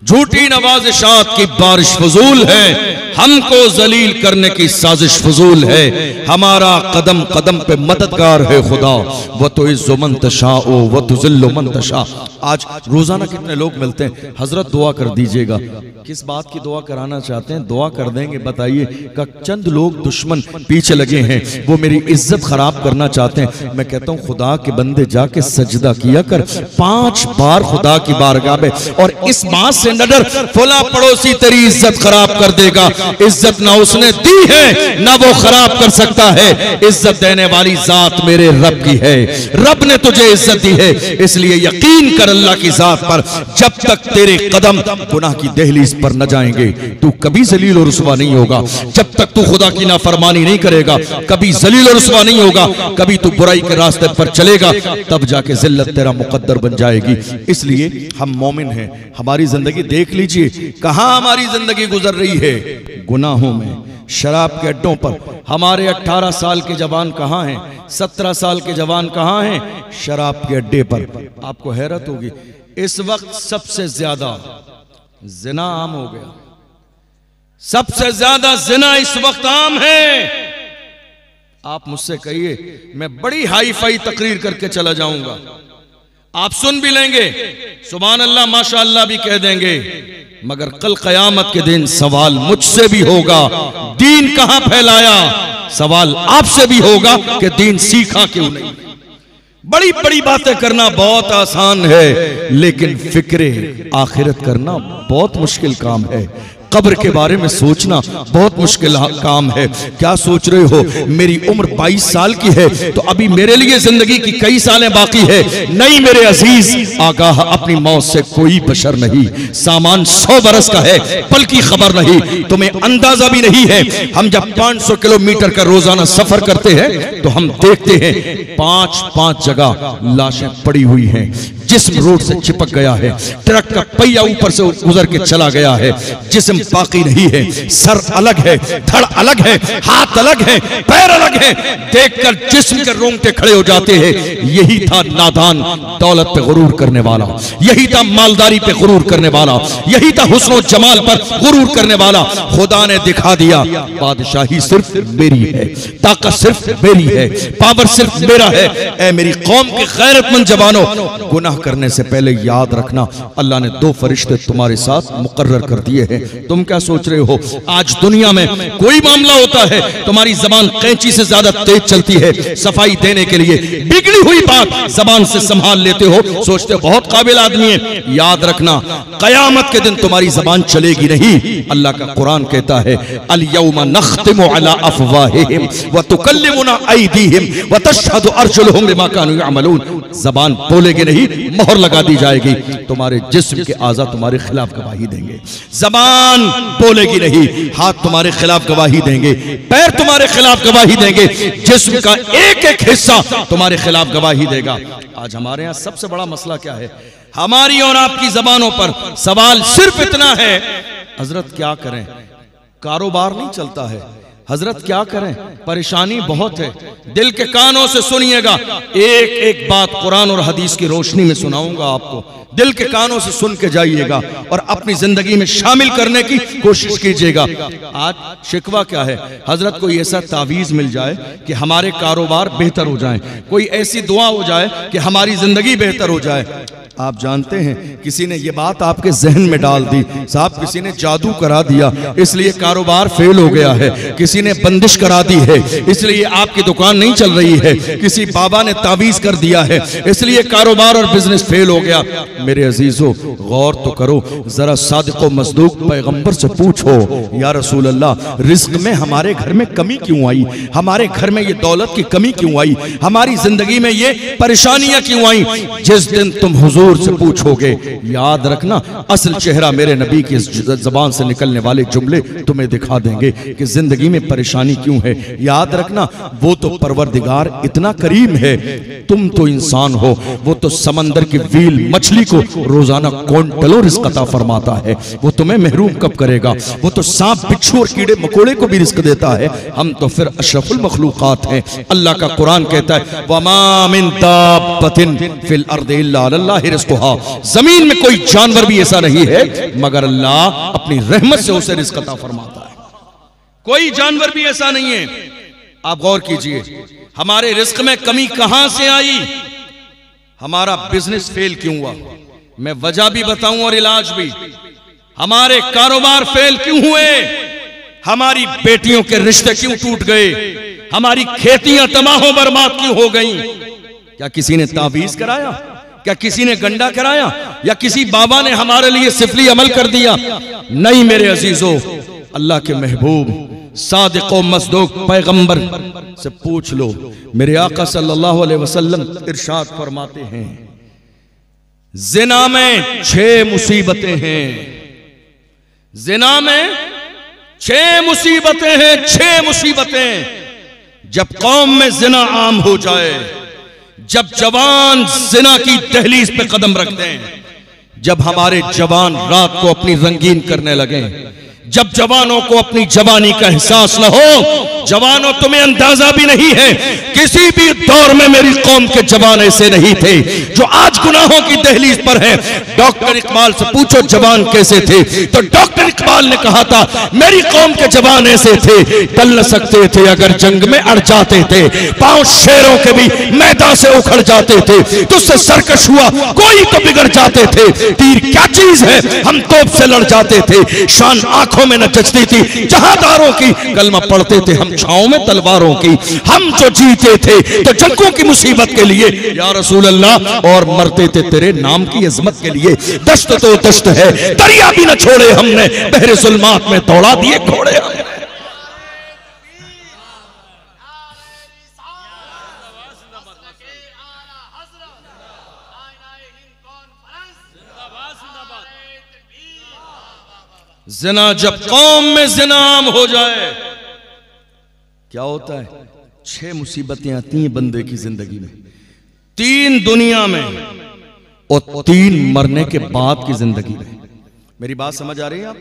S1: झूठी नवाज़िशात की बारिश फजूल है, हमको जलील करने की साजिश फजूल है। हमारा कदम कदम पे मददगार है खुदा, वह तो इज़्ज़ु मन तशाओ व तुज़िल्लु मन तशा। आज रोजाना कितने लोग मिलते हैं, हजरत दुआ कर दीजिएगा। किस बात की दुआ कराना चाहते हैं? दुआ कर देंगे, बताइए। का चंद लोग दुश्मन पीछे लगे हैं, वो मेरी इज्जत खराब करना चाहते हैं। मैं कहता हूँ खुदा के बंदे जाके सजदा किया कर 5 बार खुदा की बारगाह में, और इस बात से न डर फला पड़ोसी तेरी इज्जत खराब कर देगा। इज्जत ना उसने दी है ना वो खराब कर सकता है। इज्जत देने वाली जात मेरे रब की है, रब ने तुझे इज्जत दी है, इसलिए यकीन कर अल्लाह की जात पर। जब तक तेरे कदम गुनाह की दहलीज पर न जाएंगे, तू कभी जलील और रुसवा नहीं होगा। जब तक तू खुदा की नाफरमानी नहीं करेगा, कभी जलील और रुसवा नहीं होगा। कभी तू बुराई के रास्ते पर चलेगा, तब जाके जिल्लत तेरा मुकद्दर बन जाएगी। इसलिए हम मोमिन हैं। हमारी जिंदगी देख लीजिए, कहां हमारी जिंदगी गुजर रही है? गुनाहों में, शराब के अड्डों पर। हमारे 18 साल के जवान कहां हैं? 17 साल के जवान कहां हैं? शराब के अड्डे पर। आपको हैरत होगी, इस वक्त सबसे ज्यादा जिना आम हो गया। सबसे ज्यादा जिना इस वक्त आम है। आप मुझसे कहिए, मैं बड़ी हाई फाई तकरीर करके चला जाऊंगा, आप सुन भी लेंगे, सुभान अल्लाह माशाअल्लाह भी कह देंगे, मगर कल कयामत के दिन सवाल मुझसे भी होगा, दीन कहां फैलाया? सवाल आपसे भी होगा कि दीन सीखा क्यों नहीं? बड़ी बड़ी बातें करना बहुत आसान है, लेकिन फिक्रे आखिरत करना बहुत मुश्किल काम है। कब्र के बारे में सोचना बहुत मुश्किल काम है। क्या सोच रहे हो, मेरी उम्र 22 साल की है, तो अभी मेरे लिए जिंदगी की कई सालें बाकी है। नहीं मेरे अजीज, आगाह अपनी मौत से कोई बशर नहीं। सामान 100 बरस का है, पल की खबर नहीं, तुम्हें अंदाजा भी नहीं है। हम जब 500 किलोमीटर का रोजाना सफर करते हैं तो हम देखते हैं 5-5 जगह लाशें पड़ी हुई हैं। जिस्म रोड से चिपक गया है, ट्रक का पहिया ऊपर से गुजर के चला गया है, जिस्म बाकी नहीं है। सर अलग है, धड़ अलग है, हाथ अलग है, पैर अलग है। देखकर जिस्म के रोंगटे खड़े हो जाते हैं। यही था नादान दौलत पे गुरूर करने वाला, यही था मालदारी पे गुरूर करने वाला, यही था हुस्न जमाल पर गुरूर करने वाला। खुदा ने दिखा दिया बादशाही सिर्फ मेरी है, ताकत सिर्फ मेरी है, पावर सिर्फ मेरा है। ऐ मेरी कौम के गैरतमंद जवानों, गुनाह करने से पहले याद रखना, अल्लाह ने 2 फरिश्ते तुम्हारे साथ मुकर्रर कर दिए हैं। तुम क्या सोच रहे हो, आज दुनिया में कोई मामला होता है, तुम्हारी जबान कैंची से ज्यादा तेज चलती है सफाई देने के लिए। बिगड़ी हुई बात जबान से संभाल लेते हो, सोचते हो बहुत काबिल आदमी है। याद रखना, कयामत के दिन तुम्हारी जबान चलेगी नहीं। अल्लाह का कुरान कहता है, अल यौमा नख्तिमु अला अफवाहिहिम व तुकल्लिमुना अयदीहिम व तशहदु अर्जुलुहुम बिमा कानू यअमलून। जबान बोलेगी नहीं, मोहर लगा दी जाएगी। तुम्हारे जिस्म के आज़ा तुम्हारे खिलाफ गवाही देंगे। जबान बोलेगी नहीं, हाथ तुम्हारे खिलाफ गवाही देंगे, पैर तुम्हारे खिलाफ गवाही देंगे, जिस्म का एक एक हिस्सा तुम्हारे खिलाफ गवाही देगा। आज हमारे यहाँ सबसे बड़ा मसला क्या है? हमारी और आपकी जबानों पर सवाल सिर्फ इतना है, हजरत क्या करें, कारोबार नहीं चलता है। हजरत क्या करें, परेशानी बहुत है। दिल के कानों से सुनिएगा, एक एक बात कुरान और हदीस की रोशनी में सुनाऊंगा आपको। दिल के कानों से सुन के जाइएगा और अपनी जिंदगी में शामिल करने की कोशिश कीजिएगा। आज शिकवा क्या है? हजरत कोई ऐसा तावीज मिल जाए कि हमारे कारोबार बेहतर हो जाए, कोई ऐसी दुआ हो जाए कि हमारी जिंदगी बेहतर हो जाए। आप जानते हैं, किसी ने ये बात आपके जहन में डाल दी, साहब किसी ने जादू करा दिया इसलिए कारोबार फेल हो गया है, किसी ने बंदिश करा दी है इसलिए आपकी दुकान नहीं चल रही है, किसी बाबा ने तावीज कर दिया है इसलिए कारोबार और बिजनेस फेल हो गया। मेरे अजीजों, गौर तो करो जरा, सादिक व मसदूक पैगंबर से पूछो, या रसूल अल्लाह, रिज्क में हमारे घर में कमी क्यों आई? हमारे घर में ये दौलत की कमी क्यों आई? हमारी जिंदगी में ये परेशानियां क्यों आई? जिस दिन तुम हुजूर से पूछोगे, याद रखना, असल चेहरा मेरे नबी की जबान से निकलने वाले जुमले तुम्हें दिखा देंगे कि जिंदगी में परेशानी क्यों है। याद रखना, वो तो परवरदिगार इतना करीम है, तुम तो इंसान हो। वो तो समंदर की व्हील मछली को रोजाना क्विंटलों रिस्क अता फरमाता है, वो तुम्हें महरूम कब करेगा? वो तो सांप बिच्छू और कीड़े मकोड़े को भी रिस्क देता है, हम तो फिर अशरफुल मखलूकात हैं। अल्लाह का कुरान कहता है, वमा मिन दाब्बतिन फिल अर्दि इल्ला अल्लाह रिस्क हा, जमीन में कोई जानवर भी ऐसा नहीं है मगर अल्लाह अपनी रहमत से उसे रिस्क अता फरमाता है। कोई जानवर भी ऐसा नहीं है। आप गौर कीजिए, हमारे रिस्क में कमी कहां से आई? हमारा बिजनेस फेल क्यों हुआ? मैं वजह भी बताऊं और इलाज भी। हमारे कारोबार फेल क्यों हुए? हमारी बेटियों के रिश्ते क्यों टूट गए? हमारी खेतियां तबाह बर्बाद क्यों हो गई? क्या किसी ने तावीज कराया? क्या किसी ने गंडा कराया? या किसी बाबा ने हमारे लिए सिफली अमल कर दिया? नहीं मेरे अजीजों, अल्लाह के महबूब सादिक व मसदूक पैगंबर से पूछ लो। मेरे आका सल्लल्लाहु अलैहि वसल्लम इरशाद फरमाते हैं, जिना में 6 मुसीबतें हैं। जिना में 6 मुसीबतें हैं, 6 मुसीबतें। जब कौम में जिना आम हो जाए, जब जवान जिना की दहलीज पे कदम रखते हैं, जब हमारे जवान रात को अपनी रंगीन करने लगे, जब जवानों को अपनी जवानी का एहसास न हो। जवानों, तुम्हें अंदाजा भी नहीं है, किसी भी दौर में मेरी कौम के जवान ऐसे नहीं थे जो आज गुनाहों की दहलीज पर हैं। डॉक्टर इकबाल से पूछो जवान कैसे थे, तो डॉक्टर इकबाल ने कहा था मेरी कौम के जवान ऐसे थे, टल न सकते थे अगर जंग में अड़ जाते थे, पांव शेरों के भी मैदान से उखड़ जाते थे, तुझसे सरकश हुआ कोई तो बिगड़ जाते थे, तीर क्या चीज है हम तोप से लड़ जाते थे, शान आंखों में न जचती थी जहादारों की, कलमा पढ़ते थे हम छाओं में तलवारों की, हम जो जीते थे तो जंगों की मुसीबत के लिए या रसूल अल्लाह, और मरते थे तेरे नाम की अजमत के लिए। दश्त तो दश्त है, दरिया भी न छोड़े हमने, बहरे जुल्मात में दौड़ा दिए घोड़े हमने। जिना जब कौम में जिना आम हो जाए क्या होता है? 6 मुसीबतें आती हैं बंदे की जिंदगी में, 3 दुनिया में और 3 मरने के बाद की जिंदगी में। मेरी बात समझ आ रही है? आप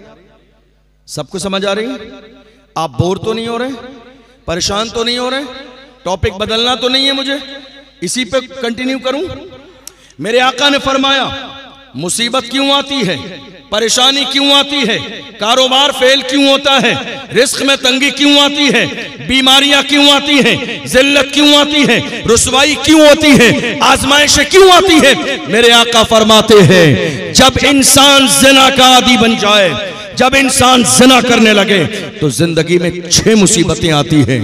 S1: सबको समझ आ रही है? आप बोर तो नहीं हो रहे? परेशान तो नहीं हो रहे? टॉपिक बदलना तो नहीं है मुझे? इसी पे कंटिन्यू करूं? मेरे आका ने फरमाया मुसीबत क्यों आती है, परेशानी क्यों आती है, कारोबार फेल क्यों होता है, रिस्क में तंगी क्यों आती है, बीमारियां क्यों आती हैं, जिल्लत क्यों आती है, रुसवाई क्यों होती है, आजमाइशें क्यों आती है? मेरे आका फरमाते हैं जब इंसान जिना का आदी बन जाए, जब इंसान जिना करने लगे तो जिंदगी में 6 मुसीबतें आती हैं।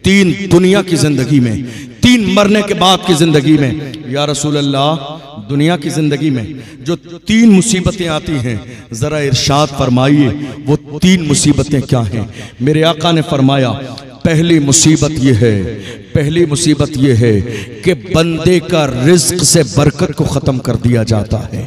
S1: 3 दुनिया की जिंदगी में, 3 मरने के बाद की जिंदगी में। या रसूल अल्लाह, दुनिया की जिंदगी में जो 3 मुसीबतें आती हैं जरा इरशाद फरमाइए वो 3 मुसीबतें क्या हैं? मेरे आका ने फरमाया पहली मुसीबत यह है, पहली मुसीबत यह है कि बंदे का रिज्क से बरकत को खत्म कर दिया जाता है।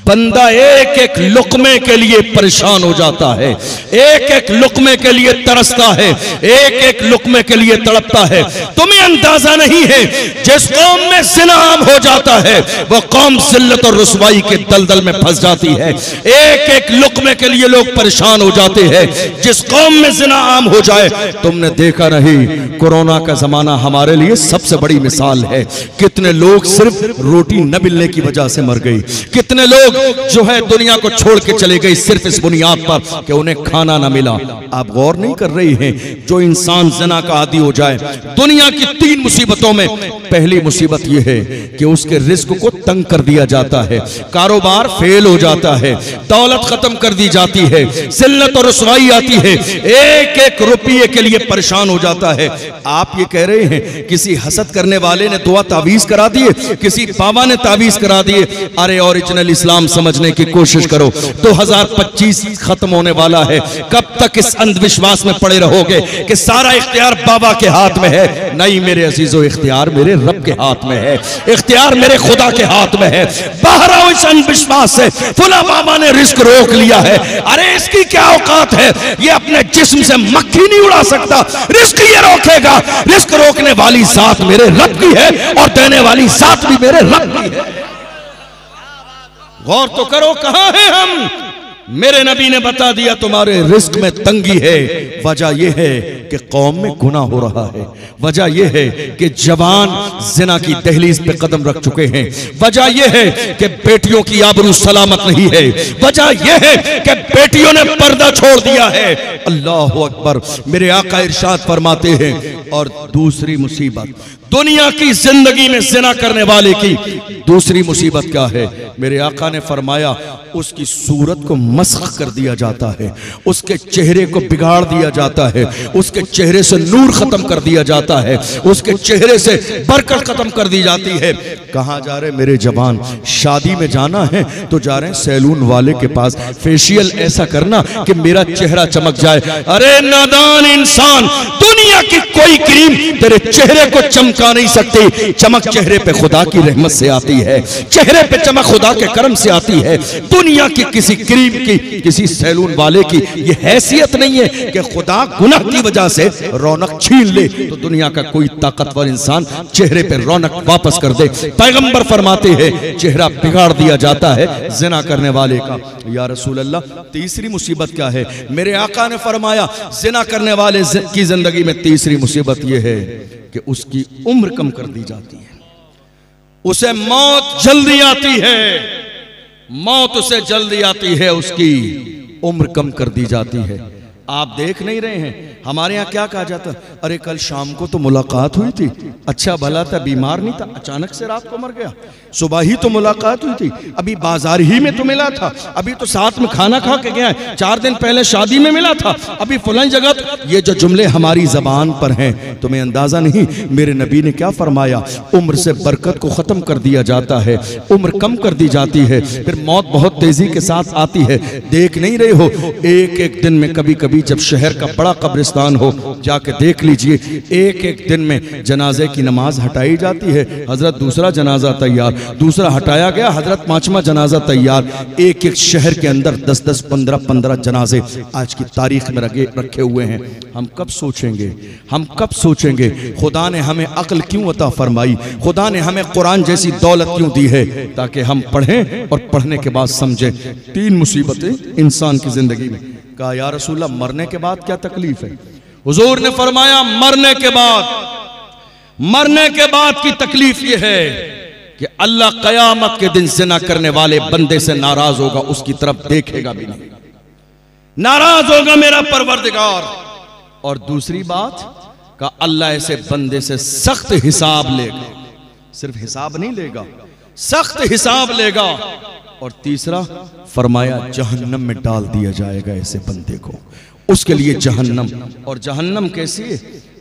S1: बंदा एक एक लुकमे के लिए परेशान हो जाता है, एक एक लुकमे के लिए तरसता है, एक एक लुकमे के लिए तड़पता है। तुम्हें अंदाजा नहीं है जिस कौम में ज़िना आम हो जाता है वो कौम जिल्लत और रुसवाई के दलदल में फंस जाती है। एक एक लुकमे के लिए लोग परेशान हो जाते हैं। जिस कौम में ज़िना आम हो जाए, तुमने देखा नहीं, कोरोना का जमाना हमारे लिए सबसे बड़ी मिसाल है। कितने लोग सिर्फ रोटी न मिलने की वजह से मर गए, कितने लोग जो है दुनिया को छोड़ के चले गए सिर्फ इस बुनियाद पर कि उन्हें खाना ना मिला। आप गौर नहीं कर रही हैं, जो इंसान ज़िना का आदी हो जाए, दुनिया की 3 मुसीबतों में पहली मुसीबत यह है कि उसके रिस्क को तंग कर दिया जाता है, कारोबार फेल हो जाता है, दौलत खत्म कर दी जाती है, जिल्लत और रुसवाई आती है, एक एक रुपये के लिए परेशान हो जाता है। आप ये कह रहे हैं किसी हसद करने वाले ने दुआ तावीज करा दिए, किसी बाबा ने तावीज करा दिए। अरे ओरिजिनल इस्लाम समझने की कोशिश करो। 2025 खत्म होने वाला है, कब तक इस अंधविश्वास में पड़े रहोगे कि सारा इख्तियार बाबा के हाथ में है? नहीं मेरे अजीजों, इख्तियार मेरे रब के हाथ में है, इख्तियार मेरे खुदा के हाथ में है। बाहर आओ इस अंधविश्वास से, फुला बाबा ने रिस्क रोक लिया है। अरे इसकी क्या औकात है, ये अपने जिस्म से मक्खी नहीं उड़ा सकता, रिस्क ये रोकेगा। रिस्क रोकने वाली जात मेरे रब की है और देने वाली जात भी मेरे रब की है। गौर तो करो, कहां हैं हम? मेरे नबी ने बता दिया तुम्हारे रिस्क में तंगी है, वजह यह है कि कौम में गुनाह हो रहा है, वजह यह है कि जवान जिना की दहलीज पे कदम रख चुके हैं, वजह यह है कि बेटियों की आबरू सलामत नहीं है, वजह यह है कि बेटियों ने पर्दा छोड़ दिया है। अल्लाह अकबर। मेरे आका इरशाद फरमाते हैं, और दूसरी मुसीबत दुनिया की जिंदगी में जिना करने वाले की दूसरी मुसीबत क्या है? मेरे आका ने फरमाया उसकी सूरत को मस्ख कर दिया जाता है, उसके चेहरे को बिगाड़ दिया जाता है, उसके चेहरे से नूर खत्म कर दिया जाता है, उसके चेहरे से बरकत खत्म कर दी जाती है। कहाँ जा रहे मेरे जवान? शादी में जाना है तो जा रहे हैं सैलून वाले के पास, फेशियल ऐसा करना कि मेरा चेहरा चमक जाए। अरे नादान इंसान, दुनिया की कोई क्रीम तेरे चेहरे को चमका नहीं सकती। चमक चेहरे पे खुदा की रहमत से आती है, चेहरे पे चमक खुदा के करम से आती है। दुनिया की किसी क्रीम की, किसी सैलून वाले की ये हैसियत नहीं है कि खुदा गुनाह की वजह से रौनक छीन ले, तो दुनिया का कोई ताकतवर इंसान चेहरे पे रौनक वापस कर दे। पैगंबर फरमाते हैं चेहरा बिगाड़ दिया जाता है जिना करने वाले का। या रसूल अल्लाह, तीसरी मुसीबत क्या है? मेरे आका ने फरमाया जिना करने वाले की जिंदगी में तीसरी मुसीबत यह है कि उसकी उम्र कम कर दी जाती है, उसे मौत जल्दी आती है, मौत उसे जल्दी आती है, उसकी उम्र कम कर दी जाती है। आप देख नहीं रहे हैं हमारे यहाँ क्या कहा जाता? अरे कल शाम को तो मुलाकात हुई थी, अच्छा भला था, बीमार नहीं था, अचानक से रात को मर गया। सुबह ही तो मुलाकात हुई थी, अभी बाजार ही में तो मिला था, अभी तो साथ में खाना खा के गया है, 4 दिन पहले शादी में मिला था, अभी फलां जगह। ये जो जुमले हमारी जबान पर हैं, तुम्हें अंदाजा नहीं मेरे नबी ने क्या फरमाया? उम्र से बरकत को खत्म कर दिया जाता है, उम्र कम कर दी जाती है, फिर मौत बहुत तेजी के साथ आती है। देख नहीं रहे हो एक एक दिन में, कभी कभी जब शहर का बड़ा कब्रिस्तान हो जाके देख लीजिए, एक एक दिन में जनाजे की नमाज हटाई जाती है, हजरत दूसरा जनाजा तैयार, दूसरा हटाया गया, हजरत 5वां जनाजा तैयार। एक एक शहर के अंदर 10-10, 15-15 जनाजे आज की तारीख में रखे हुए हैं। हम कब सोचेंगे, हम कब सोचेंगे खुदा ने हमें अक्ल क्यों अता फरमाई, खुदा ने हमें कुरान जैसी दौलत क्यों दी है, ताकि हम पढ़ें और पढ़ने के बाद समझें। 3 मुसीबतें इंसान की जिंदगी में। कहा या रसूलल्लाह, मरने के बाद क्या तकलीफ है? हुजूर ने फरमाया मरने के बाद की तकलीफ यह है कि अल्लाह कयामत के दिन जिना करने वाले बंदे से नाराज होगा, उसकी तरफ देखेगा भी नहीं, नाराज होगा मेरा परवरदिगार। और दूसरी बात का अल्लाह ऐसे बंदे से सख्त हिसाब लेगा, सिर्फ हिसाब नहीं लेगा, सख्त हिसाब लेगा। और तीसरा फरमाया जहन्नम में डाल दिया जाएगा ऐसे बंदे को, उसके लिए जहन्नम। और जहन्नम कैसी है?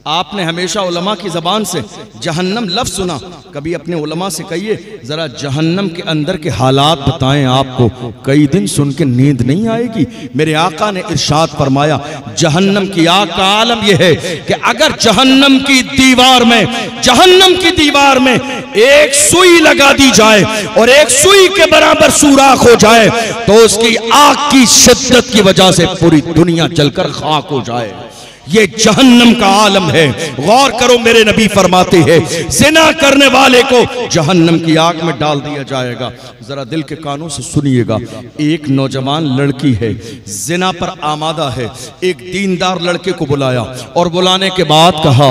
S1: आपने हमेशा उलमा की जबान से जहन्नम लफ्ज़ सुना, कभी अपने उलमा से कहिए जरा जहन्नम के अंदर के हालात बताएं, आपको कई दिन सुन के नींद नहीं आएगी। मेरे आका ने इरशाद फरमाया जहन्नम की आग का आलम यह है कि अगर जहन्नम की दीवार में एक सुई लगा दी जाए और एक सुई के बराबर सुराख हो जाए, तो उसकी आग की शिद्दत की वजह से पूरी दुनिया जलकर खाक हो जाए। ये जहन्नम का आलम है। गौर करो, मेरे नबी फरमाते हैं जिना करने वाले को जहन्नम की आग में डाल दिया जाएगा। जरा दिल के कानों से सुनिएगा, एक नौजवान लड़की है, जिना पर आमादा है, एक दीनदार लड़के को बुलाया और बुलाने के बाद कहा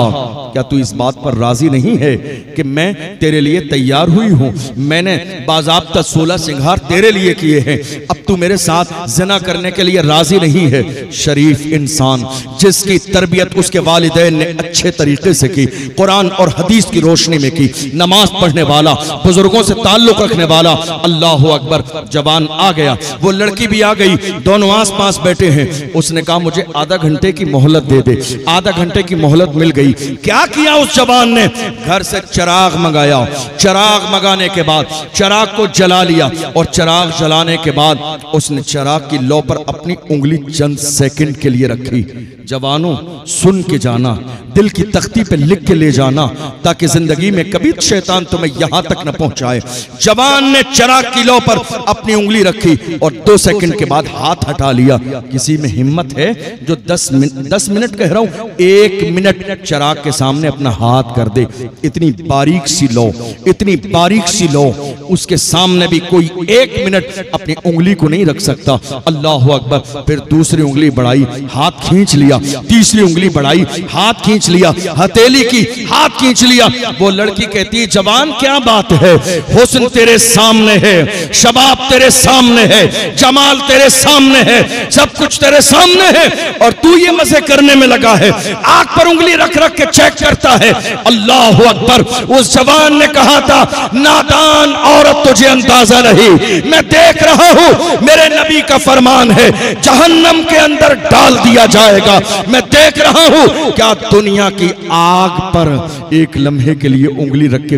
S1: क्या तू इस बात पर राजी नहीं है कि मैं तेरे लिए तैयार हुई हूं, मैंने बाज़ाब्ता 16 सिंगार तेरे लिए किए हैं, अब तू मेरे साथ जिना करने के लिए राजी नहीं है? शरीफ इंसान जिसकी तरबियत उसके वालिदैन ने अच्छे तरीके से की, कुरान और हदीस की रोशनी में की, नमाज पढ़ने वाला, बुजुर्गों से ताल्लुक रखने वाला, अल्लाह अकबर, जवान आ गया, वो लड़की भी आ गई, दोनों आस पास बैठे हैं। उसने कहा मुझे आधा घंटे की मोहलत दे दे। आधा घंटे की मोहलत मिल गई। क्या किया उस जवान ने? घर से चिराग मंगाया, चिराग मंगाने के बाद चिराग को जला लिया और चिराग जलाने के बाद उसने चिराग की लौ पर अपनी उंगली चंद सेकंड के लिए रखी। जवानों सुन के जाना, दिल की तख्ती पे लिख के ले जाना, ताकि जिंदगी में कभी शैतान तुम्हें यहां तक न पहुंचाए। जवान ने चिराग की लौ पर अपनी उंगली रखी और 2 सेकंड के बाद हाथ हटा लिया। किसी में हिम्मत है जो 10 मिनट कह रहा हूं, 1 मिनट चिराग के सामने अपना हाथ कर दे? इतनी बारीक सी लौ, इतनी बारीक सी लौ उसके सामने भी कोई 1 मिनट अपनी उंगली को नहीं रख सकता। अल्लाह अकबर। फिर दूसरी उंगली बढ़ाई, हाथ खींच लिया, तीसरी उंगली बढ़ाई, हाथ खींच लिया, हथेली की, हाथ खींच लिया। वो लड़की कहती है जवान क्या बात है, हुस्न तेरे सामने है, शबाब तेरे सामने है, जमाल तेरे सामने है, सब कुछ तेरे सामने है, और तू ये मजे करने में लगा है, आंख पर उंगली रख रख के चेक करता है। अल्लाह अकबर। उस जवान ने कहा था नादान औरत तुझे अंदाजा नहीं, मैं देख रहा हूं, मेरे नबी का फरमान है जहन्नम के अंदर डाल दिया जाएगा। मैं देख रहा हूं क्या दुनिया की आग पर एक लम्हे के लिए उंगली रख के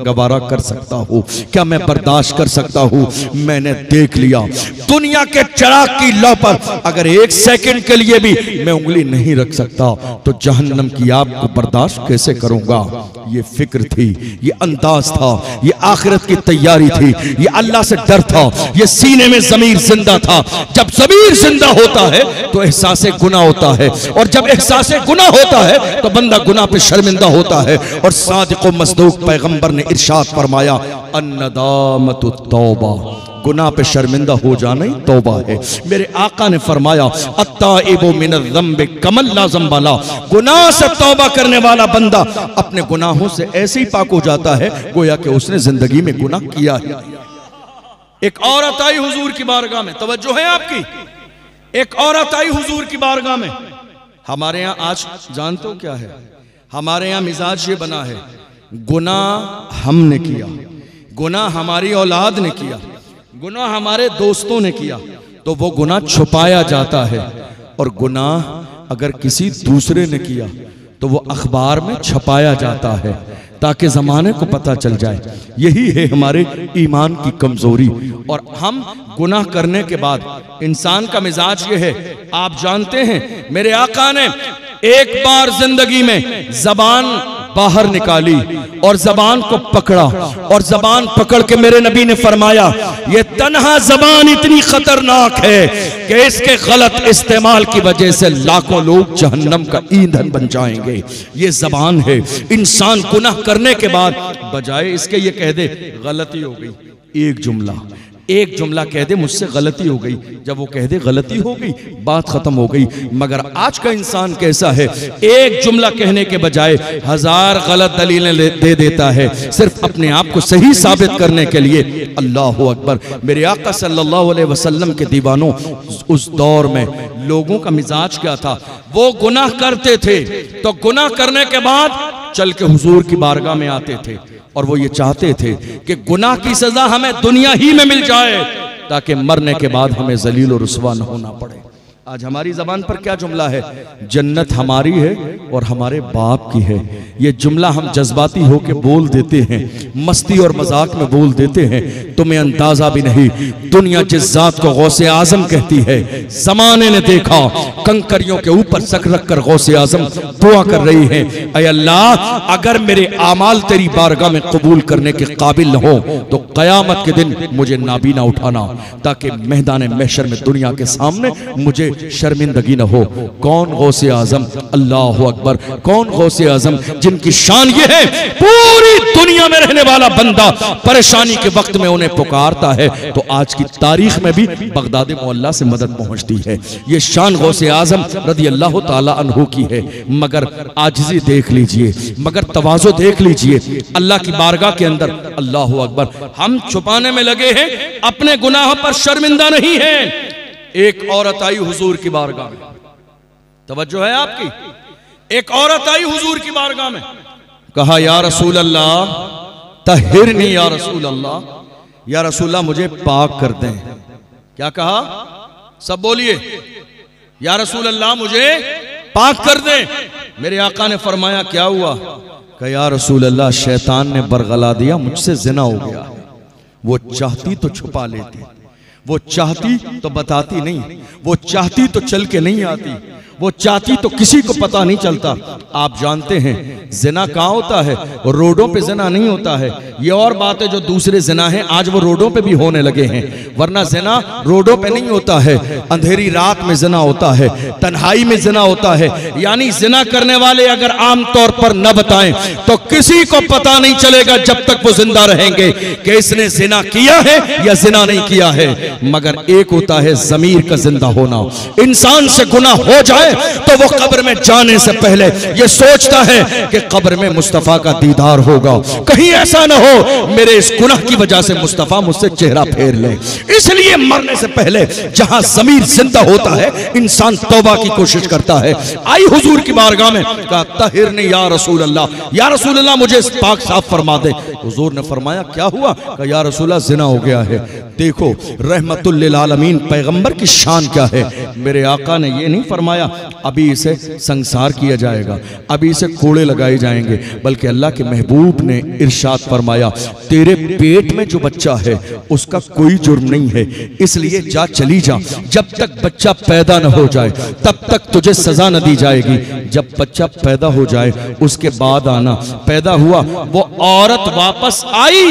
S1: गवारा कर सकता हूं? क्या मैं बर्दाश्त कर सकता हूं? मैंने देख लिया दुनिया के चिराग की लौ पर अगर 1 सेकंड के लिए भी मैं उंगली नहीं रख सकता तो जहन्नम की आग को बर्दाश्त कैसे करूंगा? ये फिक्र थी, ये अंदाज था, ये आखिरत की तैयारी थी, ये अल्लाह से डर था, ये सीने में ज़मीर जिंदा था। जब ज़मीर जिंदा होता है तो एहसासे गुनाह होता है, और जब एहसासे गुनाह होता है तो बंदा गुनाह पे शर्मिंदा होता है। और सादिक़ व मस्दूक पैगंबर ने इरशाद फरमाया अन्नदामतु तौबा, गुनाह पे शर्मिंदा हो जाना ही तौबा है। मेरे आका ने फरमाया अत्ताइबु मिनज़ ज़म्बि कमन ला ज़म्बा ला, गुनाह से तौबा करने वाला बंदा अपने गुनाहों से ऐसे ही पाक हो जाता है गोया कि उसने जिंदगी में गुनाह किया है। एक औरत आई हुजूर की बारगाह में, तवज्जो है आपकी, एक औरत आई हुजूर की बारगाह में। हमारे यहाँ आज जानते हो क्या है, हमारे यहाँ मिजाज ये बना है गुनाह हमने किया, गुनाह हमारी औलाद ने किया, गुनाह हमारे दोस्तों ने किया, तो वो गुनाह छुपाया जाता है, और गुनाह अगर किसी दूसरे ने किया तो वो अखबार में छपाया जाता है ताकि ज़माने को पता चल जाए। यही है हमारे ईमान की कमज़ोरी। और हम गुनाह करने के बाद इंसान का मिजाज ये है, आप जानते हैं मेरे आका ने एक बार जिंदगी में ज़बान बाहर निकाली और ज़बान को पकड़ा, और ज़बान पकड़ के मेरे नबी ने फरमाया ये तन्हा ज़बान इतनी खतरनाक है कि इसके गलत इस्तेमाल की वजह से लाखों लोग जहन्नम का ईंधन बन जाएंगे। ये ज़बान है। इंसान गुनाह करने के बाद बजाय इसके ये कह दे गलती हो गई, एक जुमला कह दे मुझसे गलती हो गई, जब वो कह दे गलती हो गई बात खत्म हो गई। मगर आज का इंसान कैसा है, एक जुमला कहने के बजाय 1000 गलत दलीलें दे देता है सिर्फ अपने आप को सही साबित करने के लिए। अल्लाह अकबर। मेरे आका सल्लल्लाहु अलैहि वसल्लम के दीवानों, उस दौर में लोगों का मिजाज क्या था, वो गुनाह करते थे तो गुनाह करने के बाद चल के हुजूर की बारगाह में आते थे, और वो ये चाहते थे कि गुनाह की सजा हमें दुनिया ही में मिल जाए ताकि मरने के बाद हमें जलील और रुसवा न होना पड़े। आज हमारी जबान पर क्या जुमला है, जन्नत हमारी है और हमारे बाप की है। ये जुमला हम जज्बाती होके बोल देते हैं, मस्ती और मजाक में बोल देते हैं, तुम्हें अंदाजा भी नहीं दुनिया जिस जात को गौसे आजम कहती है, जमाने ने देखा कंकरियों के ऊपर सक रख कर गौसे आजम दुआ कर रही है, ऐ अल्लाह अगर मेरे आमाल तेरी बारगाह में कबूल करने के काबिल न हो तो कयामत के दिन मुझे नाबीना उठाना ताकि मैदान महशर में दुनिया के सामने मुझे शर्मिंदगी न हो। कौन गौसे आजम? अल्लाह अकबर। कौन गौसे आजम जिनकी शान ये है पूरी दुनिया में रहने वाला बंदा परेशानी के वक्त में उन्हें पुकारता है तो आज की तारीख में भी बगदाद मोहल्ला से मदद पहुंचती है। ये शान गौसे आजम रदी अल्लाह ताला अन्हु की है। मगर आजिज़ी देख लीजिए, मगर तवाज़ो देख लीजिए अल्लाह की बारगाह के अंदर। अल्लाह अकबर। हम छुपाने में लगे हैं, अपने गुनाह पर शर्मिंदा नहीं है। एक औरत आई हुजूर की बारगाह में, तवज्जो है आपकी, एक औरत आई हुजूर की बारगाह में, कहा या रसूल अल्लाह तहिरनी, या रसूल अल्लाह, या रसूल अल्लाह मुझे पाक कर दें। क्या कहा? सब बोलिए, या रसूल अल्लाह मुझे पाक कर दें। मेरे आका ने फरमाया क्या हुआ? कहा या रसूल अल्लाह शैतान ने बरगला दिया, मुझसे जिना हो गया। वो चाहती तो छुपा लेती, वो चाहती तो बताती नहीं, वो चाहती तो चल के नहीं आती, वो चाहती तो किसी को पता नहीं चलता। आप जानते हैं जिना कहाँ होता है, रोडों पे जिना नहीं होता है। ये और बात है जो दूसरे जिना है आज वो रोडों पे भी होने लगे हैं, वरना जिना रोडों पे नहीं होता है, अंधेरी रात में जिना होता है, तन्हाई में जिना होता है। यानी जिना करने वाले अगर आम तौर पर न बताएं तो किसी को पता नहीं चलेगा जब तक वो जिंदा रहेंगे कि इसने जिना किया है या जिना नहीं किया है। मगर एक होता है ज़मीर का जिंदा होना। इंसान से गुनाह हो जाए तो वो कब्र में जाने से पहले ये सोचता है कि कब्र में मुस्तफा का दीदार होगा, कहीं ऐसा ना हो मेरे इस गुनाह की वजह से मुस्तफा मुझसे चेहरा फेर ले। इसलिए मरने से पहले जहां ज़मीर जिंदा होता है इंसान तौबा की कोशिश करता है। आई हुजूर की बारगाह में, कहा तहिरनी या रसूल अल्लाह, या रसूल अल्लाह मुझे पाक साफ फरमा दे। हुजूर ने फरमाया क्या हुआ? कहा या रसूल अल्लाह जिना हो गया है। देखो रहमतुल लिल आलमीन पैगंबर की शान क्या है। मेरे आका ने ये नहीं फरमाया अभी इसे संसार किया जाएगा, अभी इसे कोड़े लगाए जाएंगे, बल्कि अल्लाह के महबूब ने इरशाद फरमाया तेरे पेट में जो बच्चा है उसका कोई जुर्म नहीं है, इसलिए जा चली जा, जब तक बच्चा पैदा न हो जाए तब तक तुझे सजा न दी जाएगी। जब बच्चा पैदा हो जाए उसके बाद आना। पैदा हुआ, वो औरत वापस आई,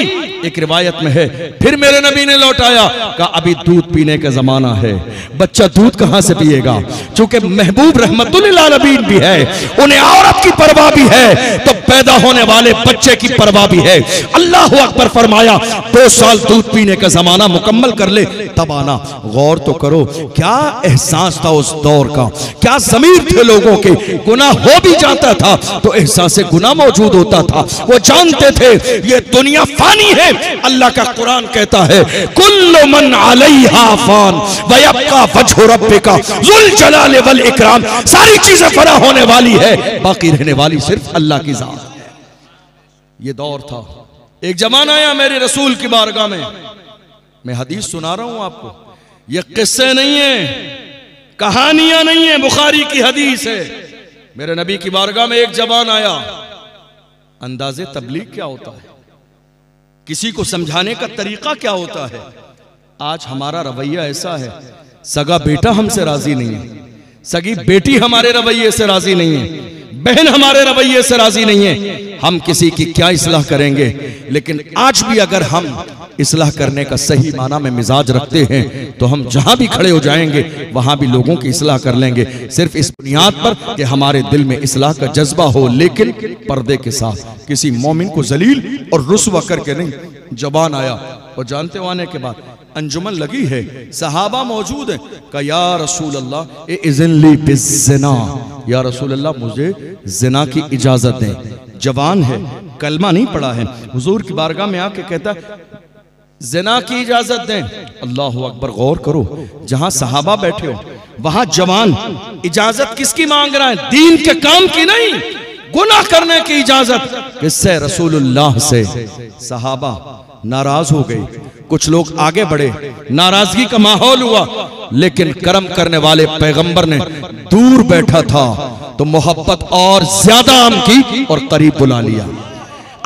S1: एक रिवायत में है फिर मेरे नबी ने लौटाया, कहा अभी दूध पीने का जमाना है, बच्चा दूध कहां से पिएगा? चूंकि महबूब रहमतुल लिल आलमीन भी है, उन्हें औरत की परवाह भी है, तो पैदा होने वाले बच्चे की परवाह भी है। अल्लाह अकबर फरमाया 2 साल दूध पीने का जमाना मुकम्मल कर ले तब आना। गौर तो करो क्या एहसास था उस दौर का, क्या ज़मीर थे लोगों के। गुनाह हो भी जाता था तो एहसास गुनाह मौजूद होता था। वो जानते थे ये दुनिया फानी है। अल्लाह का कुरान कहता है कुल्लु मन अलैहा फान व यबका वजहु रब्बिका ज़ुल जलाल वल इकराम। सारी चीजें फना होने वाली है, बाकी रहने वाली सिर्फ अल्लाह की जात है। ये दौर था। एक जमाना आया मेरे रसूल की बारगाह में, मैं हदीस सुना रहा हूं आपको, ये किस्से नहीं है, कहानियां नहीं है, बुखारी की हदीस है। मेरे नबी की बारगाह में एक जवान आया। अंदाज़े तबलीग क्या होता है, किसी को समझाने का तरीका क्या होता है। आज हमारा रवैया ऐसा है, सगा बेटा हमसे राजी नहीं है, सगी बेटी हमारे रवैये से राजी नहीं है, बहन हमारे रवैये से राजी नहीं है। हम किसी की क्या इस्लाह करेंगे। लेकिन आज भी अगर हम इस्लाह करने का सही माना में मिजाज रखते हैं तो हम जहां भी खड़े हो जाएंगे वहां भी लोगों की इस्लाह कर लेंगे, सिर्फ इस बुनियाद पर कि हमारे दिल में इस्लाह का जज्बा हो, लेकिन पर्दे के साथ, किसी मोमिन को जलील और रुस्वा करके नहीं। जबान आया और जानते हो आने के बाद अंजुमन लगी है, सहाबा मौजूद है, कहा या रसूल अल्लाह इज़्न ली बिज़्ज़िना, या रसूल अल्लाह मुझे जिना की इजाजत दें। जवान है, कलमा नहीं पढ़ा है, हुजूर की बारगाह में आके कहता जिना की इजाजत दें। अल्लाह अकबर, गौर करो, जहां सहाबा बैठे हो वहां जवान इजाजत किसकी मांग रहा है? दीन के काम की नहीं, गुनाह करने की इजाजत। किससे? रसूलुल्लाह से। सहाबा नाराज हो गए, कुछ लोग आगे बढ़े, नाराजगी का माहौल हुआ, लेकिन कर्म करने वाले पैगंबर ने दूर बैठा था तो मोहब्बत और ज्यादा आम की और करीब बुला लिया।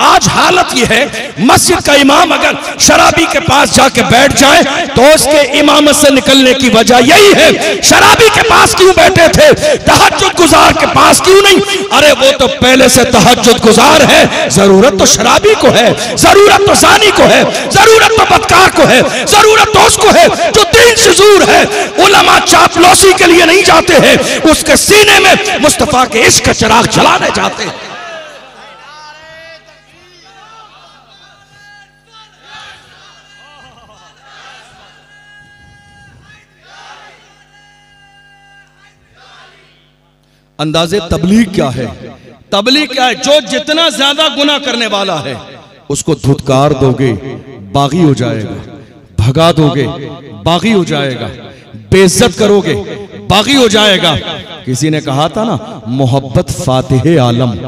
S1: आज हालत यह है, मस्जिद का इमाम अगर शराबी के पास जाके बैठ जाए तो उसके इमामत से निकलने की वजह यही है, शराबी के पास क्यों बैठे थे, तहज्जुद गुजार के पास क्यों नहीं? अरे वो तो पहले से तहज्जुद गुजार है, जरूरत तो शराबी को है, जरूरत तो ज़ानी को है, जरूरत तो बदकार को है, जरूरत तो उसको है जो दीन से दूर है। उलमा चापलूसी के लिए नहीं जाते हैं, उसके सीने में मुस्तफा के इश्क का चिराग जलाने जाते हैं। अंदाजे तबलीग क्या है? तबलीग क्या है? जो जितना ज्यादा गुनाह करने वाला है उसको धुतकार दोगे बागी हो जाएगा, भगा दोगे बागी हो जाएगा, बेइज्जत करोगे बागी हो जाएगा। किसी ने कहा था ना, मोहब्बत फातिह आलम,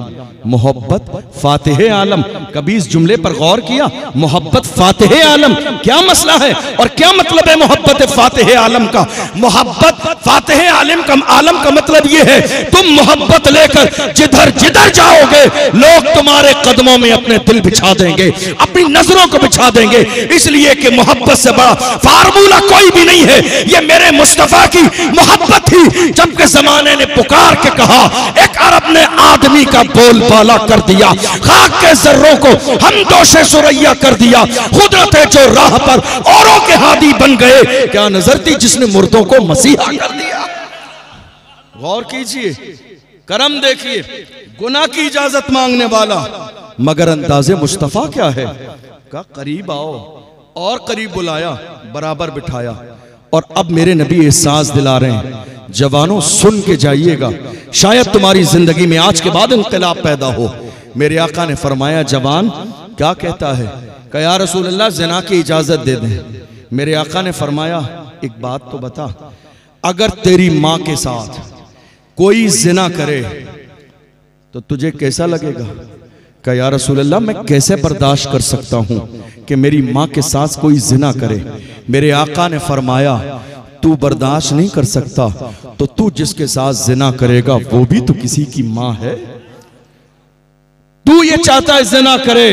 S1: मोहब्बत फातिह आलम। कभी इस जुमले पर गौर किया? मोहब्बत फातिह आलम क्या मसला है और क्या मतलब है मोहब्बत फातिह आलम का? मोहब्बत फातिह आलम का मतलब यह है तुम मोहब्बत लेकर जिधर जिधर जाओगे लोग तुम्हारे कदमों में अपने दिल बिछा देंगे, अपनी नजरों को बिछा देंगे, इसलिए कि मोहब्बत से बड़ा फार्मूला कोई भी नहीं है। ये मेरे मुस्तफा की मोहब्बत थी, जबकि जमाने जमाने ने पुकार के कहा, एक अरब ने आदमी का बोलबाला कर दिया, खाक के जर्रों को हम दोषे सुरैया कर दिया, कुदरत जो राह पर औरों के हादी बन गए, क्या नजर थी जिसने मुर्दों को मसीहा कर दिया। गौर कीजिए, करम देखिए, गुनाह की इजाजत मांगने वाला, मगर अंदाजे मुस्तफा क्या है, का करीब आओ, और करीब बुलाया, बराबर बिठाया। और अब मेरे नबी एहसास दिला रहे हैं, जवानों सुन के जाइएगा, शायद तुम्हारी जिंदगी में आज के बाद इंकलाब पैदा हो। मेरे आका ने फरमाया, जवान क्या कहता है, कहा या रसूल अल्लाह ज़िना की इजाजत दे दें। मेरे आका ने फरमाया, एक बात तो बता, अगर तेरी माँ के साथ कोई ज़िना करे तो तुझे कैसा लगेगा। कहा या रसूल अल्लाह मैं कैसे बर्दाश्त कर सकता हूं कि मेरी माँ के साथ कोई ज़िना करे। मेरे आका ने फरमाया, तू बर्दाश्त नहीं कर सकता तो तू जिसके साथ ज़िना करेगा वो भी तो किसी की माँ है। तू ये चाहता है ज़िना करे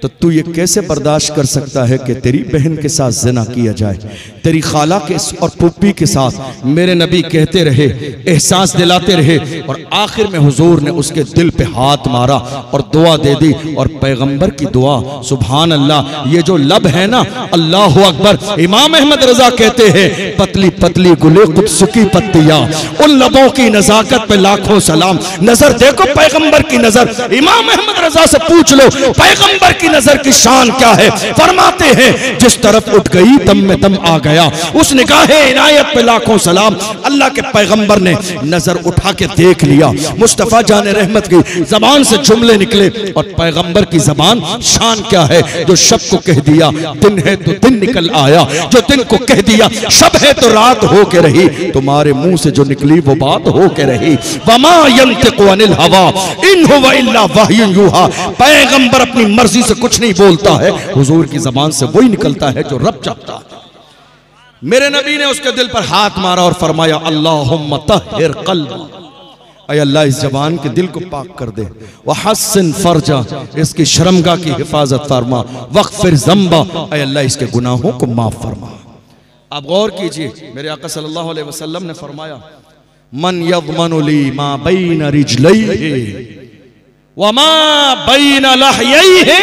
S1: तो तू ये कैसे बर्दाश्त कर सकता है कि तेरी बहन के साथ ज़िना किया जाए, तेरी खाला के और पुप्पी के साथ। मेरे नबी कहते रहे, एहसास दिलाते रहे, और आखिर में हुजूर ने उसके दिल पे हाथ मारा और दुआ दे दी। और पैगंबर की दुआ, सुभान अल्लाह, ये जो लब है ना, अल्लाह अकबर। इमाम अहमद रजा कहते हैं, पतली पतली गुले कुद्स की पत्तियां, उन लबों की नजाकत पे लाखों सलाम। नजर देखो पैगंबर की नजर, इमाम अहमद रजा से पूछ लो पैगंबर की नजर की शान क्या है। फरमाते हैं, जिस तरफ उठ गई दम में दम आ गया, उस निगाहे इनायत पे लाखों सलाम। अल्लाह के पैगंबर ने नजर उठा के देख लिया, मुस्तफा जाने रहमत की जबान से जुमले निकले, और पैगंबर की जबान शान क्या है, जो शब को कह दिया दिन है तो दिन निकल आया, जो दिन को कह दिया शब है तो रात हो के रही, तुम्हारे मुंह से जो निकली वो बात हो के रही। वमा यंतिकु अनिल हवा इन हुवा इल्ला वह्युन यूहा। पैगंबर अपनी मर्जी से कुछ नहीं बोलता है, हुजूर की जबान से वही निकलता है जो रब चाहता है। मेरे नबी ने उसके दिल पर हाथ मारा और फरमाया, अल्लाहुम्मा तह्हिर क़ल्बा, ऐ अल्लाह इस जबान के दिल को पाक कर दे, वहस्सिन फर्जा, इसकी शर्मगाह की हिफाजत फरमा, वग़फ़िर ज़ंबा, ऐ अल्लाह इसके गुनाहों को माफ फरमा। अब गौर कीजिए, मेरे आका सल्लल्लाहु अलैहि वसल्लम ने फरमाया, मन यज़मनु ली मा बैन रिजलैहि व मा बैन लहयैहि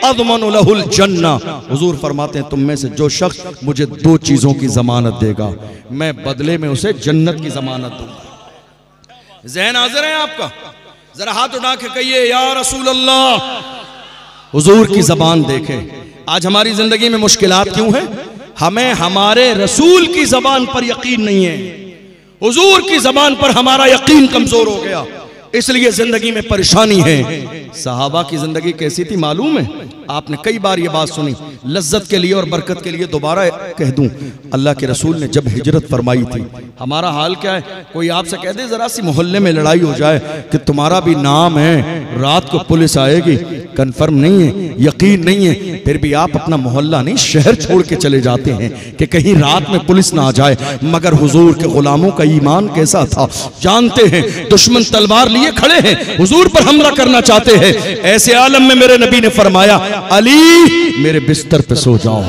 S1: अज़मनु लहुल जन्ना। हुजूर फरमाते हैं, तुम में से जो शख्स मुझे दो चीजों की जमानत देगा, मैं बदले में उसे जन्नत की जमानत दूंगा। ज़हन हाज़िर है आपका, जरा हाथ उठा के कहिए या रसूल अल्लाह। हुजूर की जबान देखें, आज हमारी जिंदगी में मुश्किलात क्यों है, हमें हमारे रसूल की जबान पर यकीन नहीं है, हुजूर की जबान पर हमारा यकीन कमजोर हो गया, इसलिए जिंदगी में परेशानी है। सहाबा की जिंदगी कैसी थी मालूम है, आपने कई बार ये बात सुनी। लज्जत के लिए और बरकत के लिए दोबारा कह दूं, अल्लाह के रसूल ने जब हिजरत फरमाई थी, हमारा हाल क्या है, कोई आपसे कह दे जरा सी मोहल्ले में लड़ाई हो जाए कि तुम्हारा भी नाम है, रात को पुलिस आएगी, कंफर्म नहीं है, यकीन नहीं है, फिर भी आप अपना मोहल्ला नहीं शहर छोड़ के चले जाते हैं कि कहीं रात में पुलिस ना आ जाए। मगर हुजूर के गुलामों का ईमान कैसा था जानते हैं, दुश्मन तलवार लिए खड़े हैं, हुजूर पर हमला करना चाहते हैं। ऐसे आलम में मेरे नबी ने फरमाया, अली मेरे बिस्तर पे सो जाओ,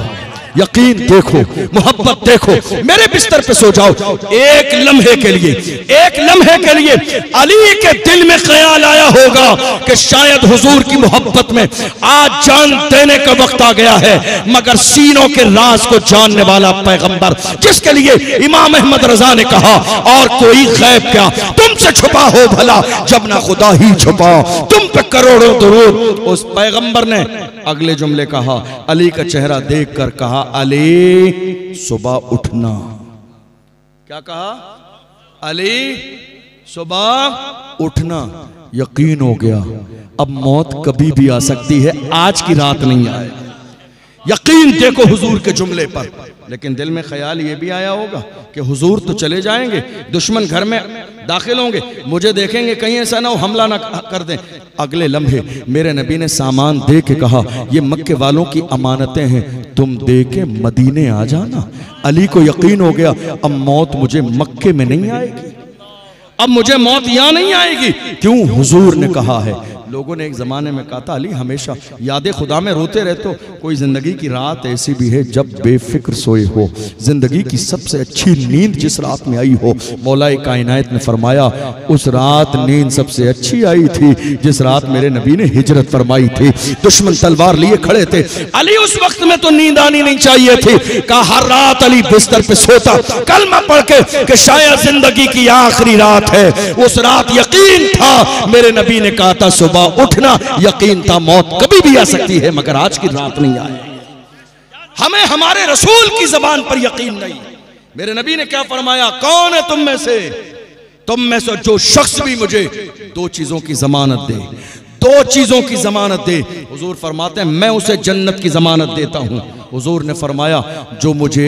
S1: यकीन देखो, मोहब्बत देखो, मेरे बिस्तर पे सो जाओ। एक लम्हे के लिए, एक लम्हे के लिए अली के दिल में ख्याल आया होगा कि शायद हुजूर की मोहब्बत में आज जान देने का वक्त आ गया है। मगर सीनों के राज को जानने वाला पैगंबर, जिसके लिए इमाम अहमद रजा ने कहा, और कोई गैब क्या तुमसे छुपा हो भला, जब ना खुदा ही छुपा तुम पे करोड़ों दुरूद। उस पैगंबर ने अगले जुमले कहा, अली का चेहरा देखकर कहा, अली सुबह उठना। क्या कहा, अली सुबह उठना। यकीन हो गया अब मौत कभी भी आ सकती है, आज की रात नहीं आए। यकीन देखो हुजूर के जुमले पर। लेकिन दिल में ख्याल ये भी आया होगा कि हुजूर तो चले जाएंगे, दुश्मन घर में दाखिल होंगे, मुझे देखेंगे, कहीं ऐसा ना हो हमला ना कर दें। अगले लम्हे मेरे नबी ने सामान दे के कहा, ये मक्के वालों की अमानतें हैं, तुम दे के मदीने आ जाना। अली को यकीन हो गया अब मौत मुझे मक्के में नहीं आएगी, अब मुझे मौत यहां नहीं आएगी। क्यों, हुजूर ने कहा है लोगों ने एक ज़माने में कहा था, अली हमेशा याद खुदा में रोते रहते हो। कोई ज़िंदगी की रात ऐसी भी है जब बेफिक्र सोए हो। ज़िंदगी की सबसे अच्छी नींद जिस रात में आई हो, मौलाए कायनात ने फरमाया उस रात नींद सबसे अच्छी आई थी जिस रात मेरे नबी ने हिजरत फरमाई थी। दुश्मन तलवार लिए खड़े थे, अली उस वक्त में तो नींद आनी नहीं चाहिए थी। कहा हर रात अली बिस्तर पे सोता, कलमा पढ़ के कि शायद जिंदगी की आखिरी रात है। उस रात यकीन था, मेरे नबी ने कहा था सुबह उठना, यकीन था मौत कभी भी आ सकती है मगर आज की रात नहीं आए। हमें हमारे रसूल की जबान पर यकीन नहीं। मेरे नबी ने क्या फरमाया, कौन है तुम में से जो शख्स भी मुझे दो चीजों की जमानत दे, दो चीजों की जमानत दे, हुजूर फरमाते हैं मैं उसे जन्नत की जमानत देता हूं। हुजूर ने फरमाया जो मुझे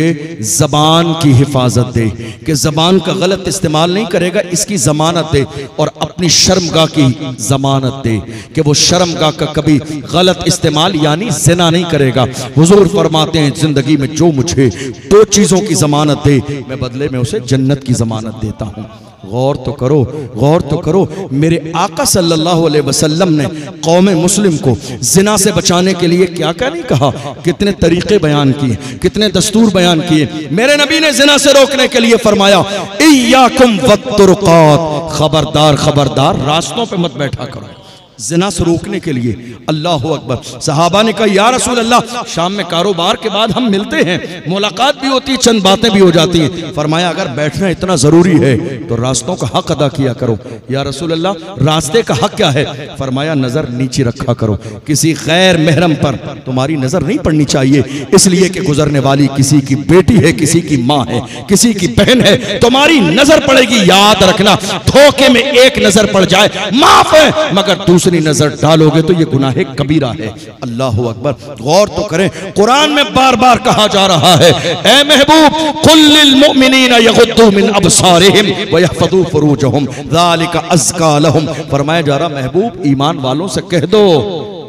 S1: जबान की हिफाजत दे, कि जबान का गलत इस्तेमाल नहीं करेगा, इसकी जमानत दे, और अपनी शर्मगाह की जमानत दे कि वो शर्मगाह का कभी गलत इस्तेमाल यानी जिना नहीं करेगा। हुजूर फरमाते हैं जिंदगी में जो मुझे दो चीजों की जमानत दे, मैं बदले में उसे जन्नत की जमानत देता हूं। गौर तो करो, गौर तो करो, मेरे आका सल्लल्लाहु अलैहि वसल्लम ने कौम मुस्लिम को जिना से बचाने के लिए क्या क्या नहीं कहा, कितने तरीके बयान किए, कितने दस्तूर बयान किए। मेरे नबी ने जिना से रोकने के लिए फरमाया इय्याकुम वत्तुरक़ात, खबरदार खबरदार रास्तों पे मत बैठा करो। जिना से रोकने के लिए, अल्लाह अकबर। सहाबा ने कहा या रसूल अल्लाह, शाम में कारोबार के बाद हम मिलते हैं, मुलाकात भी होती है, चंद बातें भी हो जाती हैं। फरमाया अगर बैठना इतना जरूरी है तो रास्तों का हक अदा किया करो। या रसूल अल्लाह, रास्ते का हक क्या है? फरमाया नजर नीचे रखा करो, किसी गैर महरम पर तुम्हारी नजर नहीं पड़नी चाहिए, इसलिए कि गुजरने वाली किसी की बेटी है, किसी की माँ है, किसी की बहन है, तुम्हारी नजर पड़ेगी। याद रखना, धोखे में एक नजर पड़ जाए माफ है, मगर दूसरी नजर डालोगे तो ये गुनाह कबीरा है। अल्लाह अकबर। गौर तो करें, कुरान में बार बार कहा जा रहा है ए महबूब कुल लिल मुमिनीना यगुद्दू मिन अबसारिहिम व यहफज़ू फुरूजहुम ज़ालिका अज़का लहुम। फरमाया जा रहा महबूब ईमान वालों से कह दो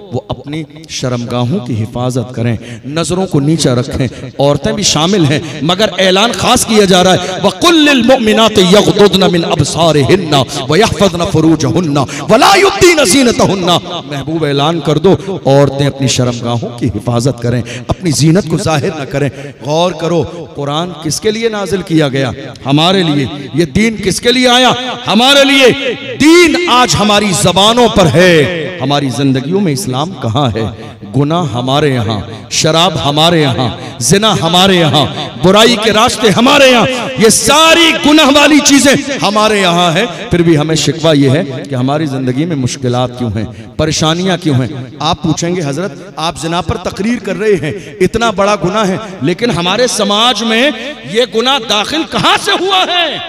S1: वो अपनी शर्मगाहों की हिफाजत करें, नजरों को नीचा रखें। औरतें भी शामिल हैं मगर ऐलान खास किया जा रहा है वकुल लिल मुमिनाति यगुद्दुना मिन अबसारिहिन्ना व यहफज़ना फुरूजहुन्ना वला युब्दीना ज़ीनतहुन्ना। महबूब ऐलान कर दो औरतें अपनी शर्मगाहों की हिफाजत करें, अपनी जीनत को जाहिर न करें। गौर करो, कुरान किसके लिए नाजिल किया गया? हमारे लिए। ये दीन किसके लिए आया? हमारे लिए। दीन आज हमारी जबानों पर है, हमारी जिंदगियों में इस्लाम कहाँ है? गुनाह हमारे यहाँ, शराब हमारे यहाँ, जिना हमारे यहाँ, बुराई के रास्ते हमारे यहाँ, ये सारी गुनाह वाली चीजें हमारे यहाँ है। फिर भी हमें शिकवा ये है कि हमारी जिंदगी में मुश्किलात क्यों हैं, परेशानियां क्यों हैं? आप पूछेंगे हजरत आप जिना पर तकरीर कर रहे हैं, इतना बड़ा गुनाह है, लेकिन हमारे समाज में ये गुनाह दाखिल कहां से हुआ है?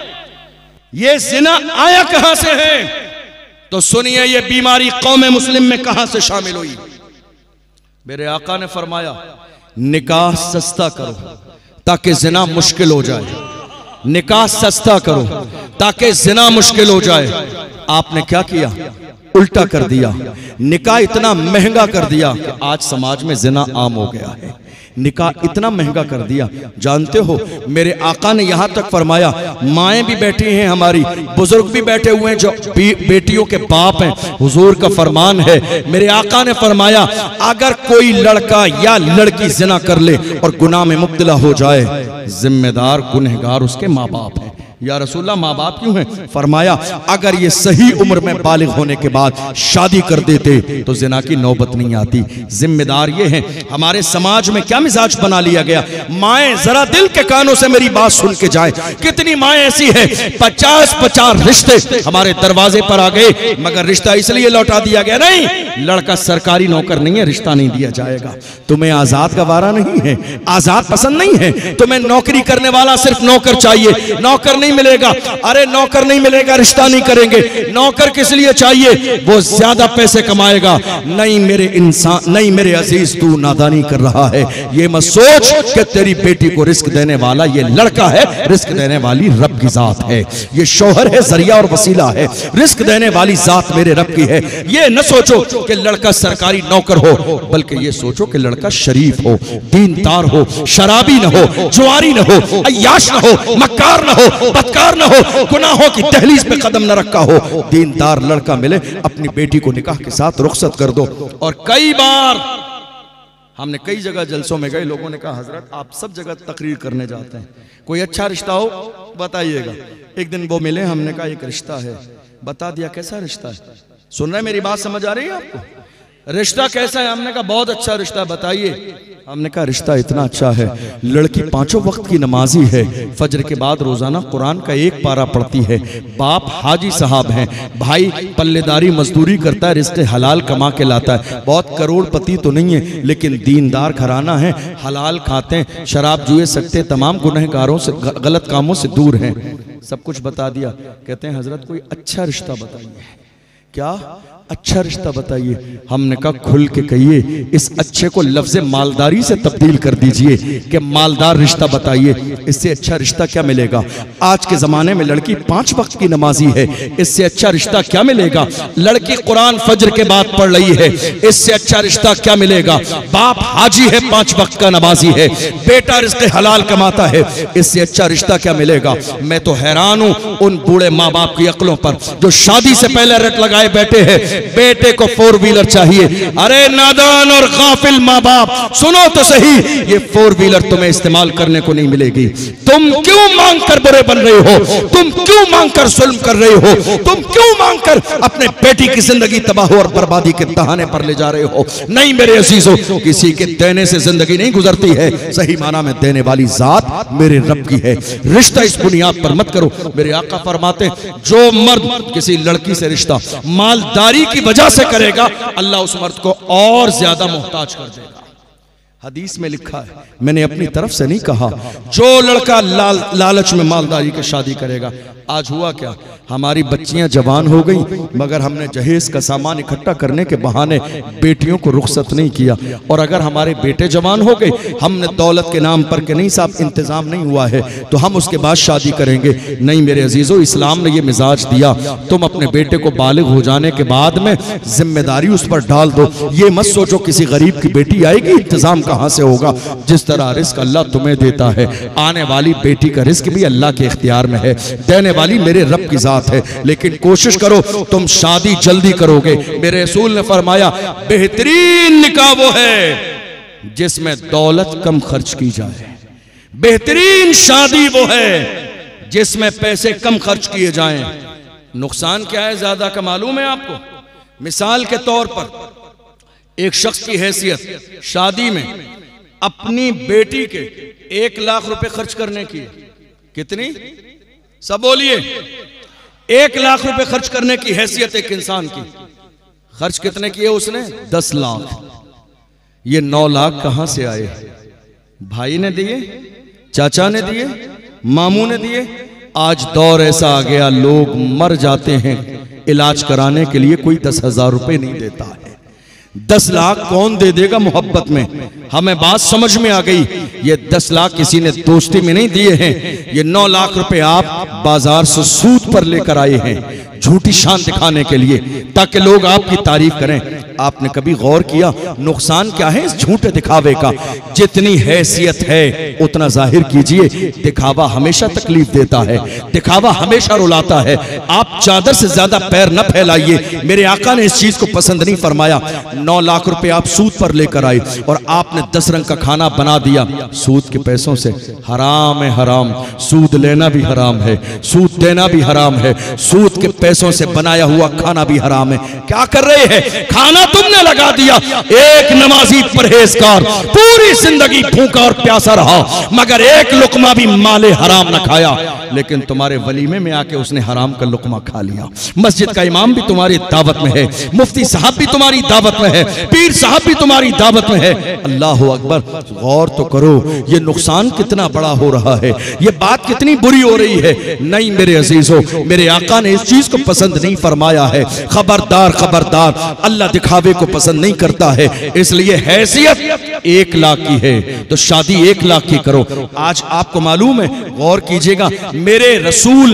S1: ये जिना आया कहां से है? तो सुनिए ये बीमारी कौम मुस्लिम में कहां से शामिल हुई। मेरे आका ने फरमाया निकाह सस्ता करो ताकि जिना मुश्किल हो जाए, निकाह सस्ता करो ताकि जिना मुश्किल हो जाए। आपने क्या किया? उल्टा कर दिया, निकाह इतना महंगा कर दिया कि आज समाज में जिना आम हो गया है। निकाह इतना महंगा कर दिया, जानते हो मेरे आका ने यहां तक फरमाया, माएँ भी बैठी हैं हमारी, बुजुर्ग भी बैठे हुए हैं जो बेटियों के बाप हैं। हुजूर का फरमान है, मेरे आका ने फरमाया अगर कोई लड़का या लड़की जिना कर ले और गुनाह में मुब्तला हो जाए, जिम्मेदार गुनहगार उसके माँ बाप हैं। या रसूलल्लाह माँ बाप क्यों हैं? फरमाया अगर ये सही उम्र में बालिग होने के बाद शादी कर देते तो जिना की नौबत नहीं आती। जिम्मेदार ये हैं। हमारे समाज में क्या मिजाज बना लिया गया? माएँ जरा दिल के कानों से मेरी बात सुन के जाए, कितनी माएँ ऐसी है 50-50 रिश्ते हमारे दरवाजे पर आ गए, मगर रिश्ता इसलिए लौटा दिया गया, नहीं लड़का सरकारी नौकर नहीं है, रिश्ता नहीं दिया जाएगा। तुम्हें आजाद का वारा नहीं है, आजाद पसंद नहीं है, तुम्हें नौकरी करने वाला सिर्फ नौकर चाहिए, नौकर नहीं मिलेगा। अरे नौकर नहीं मिलेगा रिश्ता नहीं करेंगे। नौकर किस लिए चाहिए? वो ज्यादा पैसे कमाएगा। नहीं मेरे इंसान, नहीं मेरे अजीज, तू नादानी कर रहा है। ये मत सोच कि तेरी बेटी को रिस्क देने वाला ये लड़का है, रिस्क देने वाली रब की जात है। ये शौहर है, जरिया और वसीला है, रिस्क देने वाली जात मेरे रब की है। ये न सोचो कि लड़का सरकारी नौकर हो, बल्कि ये सोचो कि लड़का शरीफ हो, दीनदार हो, शराबी न हो, जुआरी न हो, अय्याश न हो, मक्कार न हो, बदकार ना हो, गुनाहों की दहलीज पे कदम न रखा हो, दीनदार लड़का मिले, अपनी बेटी को निकाह के साथ रुखसत कर दो। और कई बार हमने कई जगह जलसों में गए, लोगों ने कहा हजरत आप सब जगह तकरीर करने जाते हैं, कोई अच्छा रिश्ता हो बताइएगा। एक दिन वो मिले, हमने कहा एक रिश्ता है, बता दिया कैसा रिश्ता है। सुन रहे, मेरी बात समझ आ रही है आपको? रिश्ता कैसा है? हमने कहा बहुत अच्छा रिश्ता, बताइए। हमने कहा रिश्ता इतना अच्छा है, लड़की 5 वक्त की नमाजी है, फजर के बाद रोजाना कुरान का 1 पारा पढ़ती है, बाप हाजी साहब हैं, भाई पल्लेदारी मजदूरी करता है, रिश्ते हलाल कमा के लाता है, बहुत करोड़पति तो नहीं है लेकिन दीनदार घराना है, हलाल खाते हैं, शराब जुए सकते, तमाम गुनहगारों से गलत कामों से दूर हैं। सब कुछ बता दिया। कहते हैं हजरत कोई अच्छा रिश्ता बताइए। क्या अच्छा रिश्ता बताइए? हमने कहा खुल के कहिए, इस अच्छे को लफ्ज़ मालदारी से तब्दील कर दीजिए कि मालदार रिश्ता बताइए, इससे अच्छा रिश्ता क्या मिलेगा? आज के ज़माने में लड़की 5 वक्त की नमाजी है, इससे अच्छा रिश्ता क्या मिलेगा? लड़की कुरान फजर के बाद पढ़ रही है, इससे अच्छा रिश्ता क्या मिलेगा? बाप हाजी है, 5 वक्त का नमाजी है, बेटा रिश्ते हलाल कमाता है, इससे अच्छा रिश्ता क्या मिलेगा? मैं तो हैरान हूँ उन बूढ़े माँ बाप की अक्लों पर जो शादी से पहले रट लगाए बैठे हैं, बेटे को 4 व्हीलर चाहिए। अरे नादान और गाफिल माँ बाप, सुनो तो सही, ये 4 व्हीलर तुम्हें इस्तेमाल करने को नहीं मिलेगी। तुम क्यों मांग कर बुरे बन रहे हो? तुम क्यों मांग कर जुल्म कर रहे हो? तुम क्यों मांग कर अपने बेटी की जिंदगी तबाह और बर्बादी के तहाने पर ले जा रहे हो? नहीं मेरे अजीजों, किसी के देने से जिंदगी नहीं गुजरती है, सही माना में देने वाली जात मेरे रब की है। रिश्ता इस बुनियाद पर मत करो। मेरे आका फरमाते, जो मर्द किसी लड़की से रिश्ता मालदारी की वजह से करेगा, अल्लाह उस मर्द को और ज्यादा मोहताज कर देगा। हदीस में लिखा है, मैंने अपनी तरफ से नहीं कहा। जो लड़का लालच में मालदारी की शादी करेगा, आज हुआ क्या, हमारी बच्चियां जवान हो गई मगर हमने जहेज का सामान इकट्ठा करने के बहाने बेटियों को रुखसत नहीं किया, और अगर हमारे बेटे जवान हो गए, हमने दौलत के नाम पर के नहीं साहब इंतजाम नहीं हुआ है तो हम उसके बाद शादी करेंगे। नहीं मेरे अजीजों, इस्लाम ने ये मिजाज दिया, तुम अपने बेटे को बालिग हो जाने के बाद में जिम्मेदारी उस पर डाल दो। ये मत सोचो किसी गरीब की बेटी आएगी, इंतजाम कहां से होगा? जिस तरह रिस्क अल्लाह तुम्हें देता है, आने वाली बेटी का रिस्क भी अल्लाह के इख्तियार में है, देने वाली मेरे रब की जात है। लेकिन कोशिश करो तुम शादी जल्दी करोगे। मेरे रसूल ने फरमाया, बेहतरीन निकाह वो है जिसमें दौलत कम खर्च की जाए, बेहतरीन शादी वो है जिसमें पैसे कम खर्च किए जाएं। नुकसान क्या है ज्यादा का मालूम है आपको? मिसाल के तौर पर एक शख्स की हैसियत शादी में अपनी बेटी के 1 लाख रुपए खर्च करने की, कितनी? सब बोलिए। 1 लाख रुपए खर्च करने की हैसियत एक इंसान की, खर्च कितने किए उसने? 10 लाख। ये 9 लाख कहां से आए? भाई ने दिए, चाचा ने दिए, मामू ने दिए। आज दौर ऐसा आ गया, लोग मर जाते हैं इलाज कराने के लिए, कोई 10,000 रुपए नहीं देता है। 10 लाख कौन दे देगा मोहब्बत में? हमें बात समझ में आ गई। ये 10 लाख किसी ने दोस्ती में नहीं दिए हैं, ये 9 लाख रुपए आप बाजार से सूद पर लेकर आए हैं, झूठी शान दिखाने के लिए, ताकि लोग आपकी तारीफ करें। आपने कभी गौर किया नुकसान क्या है इस झूठे दिखावे का? जितनी हैसियत है उतना जाहिर कीजिए। दिखावा हमेशा तकलीफ देता है, दिखावा हमेशा रुलाता है। आप चादर से ज्यादा पैर न फैलाइए। मेरे आका ने इस चीज को पसंद नहीं फरमाया। 9 लाख रुपए आप सूद पर लेकर आए और आपने 10 रंग का खाना बना दिया सूद के पैसों से। हराम है हराम, सूद लेना भी हराम है, सूद देना भी हराम है, सूद के पैसों से बनाया हुआ खाना भी हराम है। क्या कर रहे हैं? खाना तुमने लगा दिया। एक नमाजी परहेजगार पूरी जिंदगी भूखा और प्यासा रहा मगर एक लुकमा भी माले हराम न खाया, लेकिन तुम्हारे वलीमे में आके उसने हराम का लुकमा खा लिया। मस्जिद का इमाम भी तुम्हारी दावत में है, मुफ्ती साहब भी तुम्हारी दावत में है, पीर साहब भी तुम्हारी दावत में है। अल्लाह अकबर, गौर तो करो ये नुकसान कितना बड़ा हो रहा है, ये बात कितनी बुरी हो रही है। नहीं मेरे अजीजों, मेरे आका ने इस चीज को पसंद नहीं फरमाया है। खबरदार खबरदार, अल्लाह दिखा दिखावे को पसंद नहीं करता है, इसलिए हैसियत 1 लाख की है तो शादी 1 लाख की करो। आज आपको मालूम है, गौर कीजिएगा, मेरे रसूल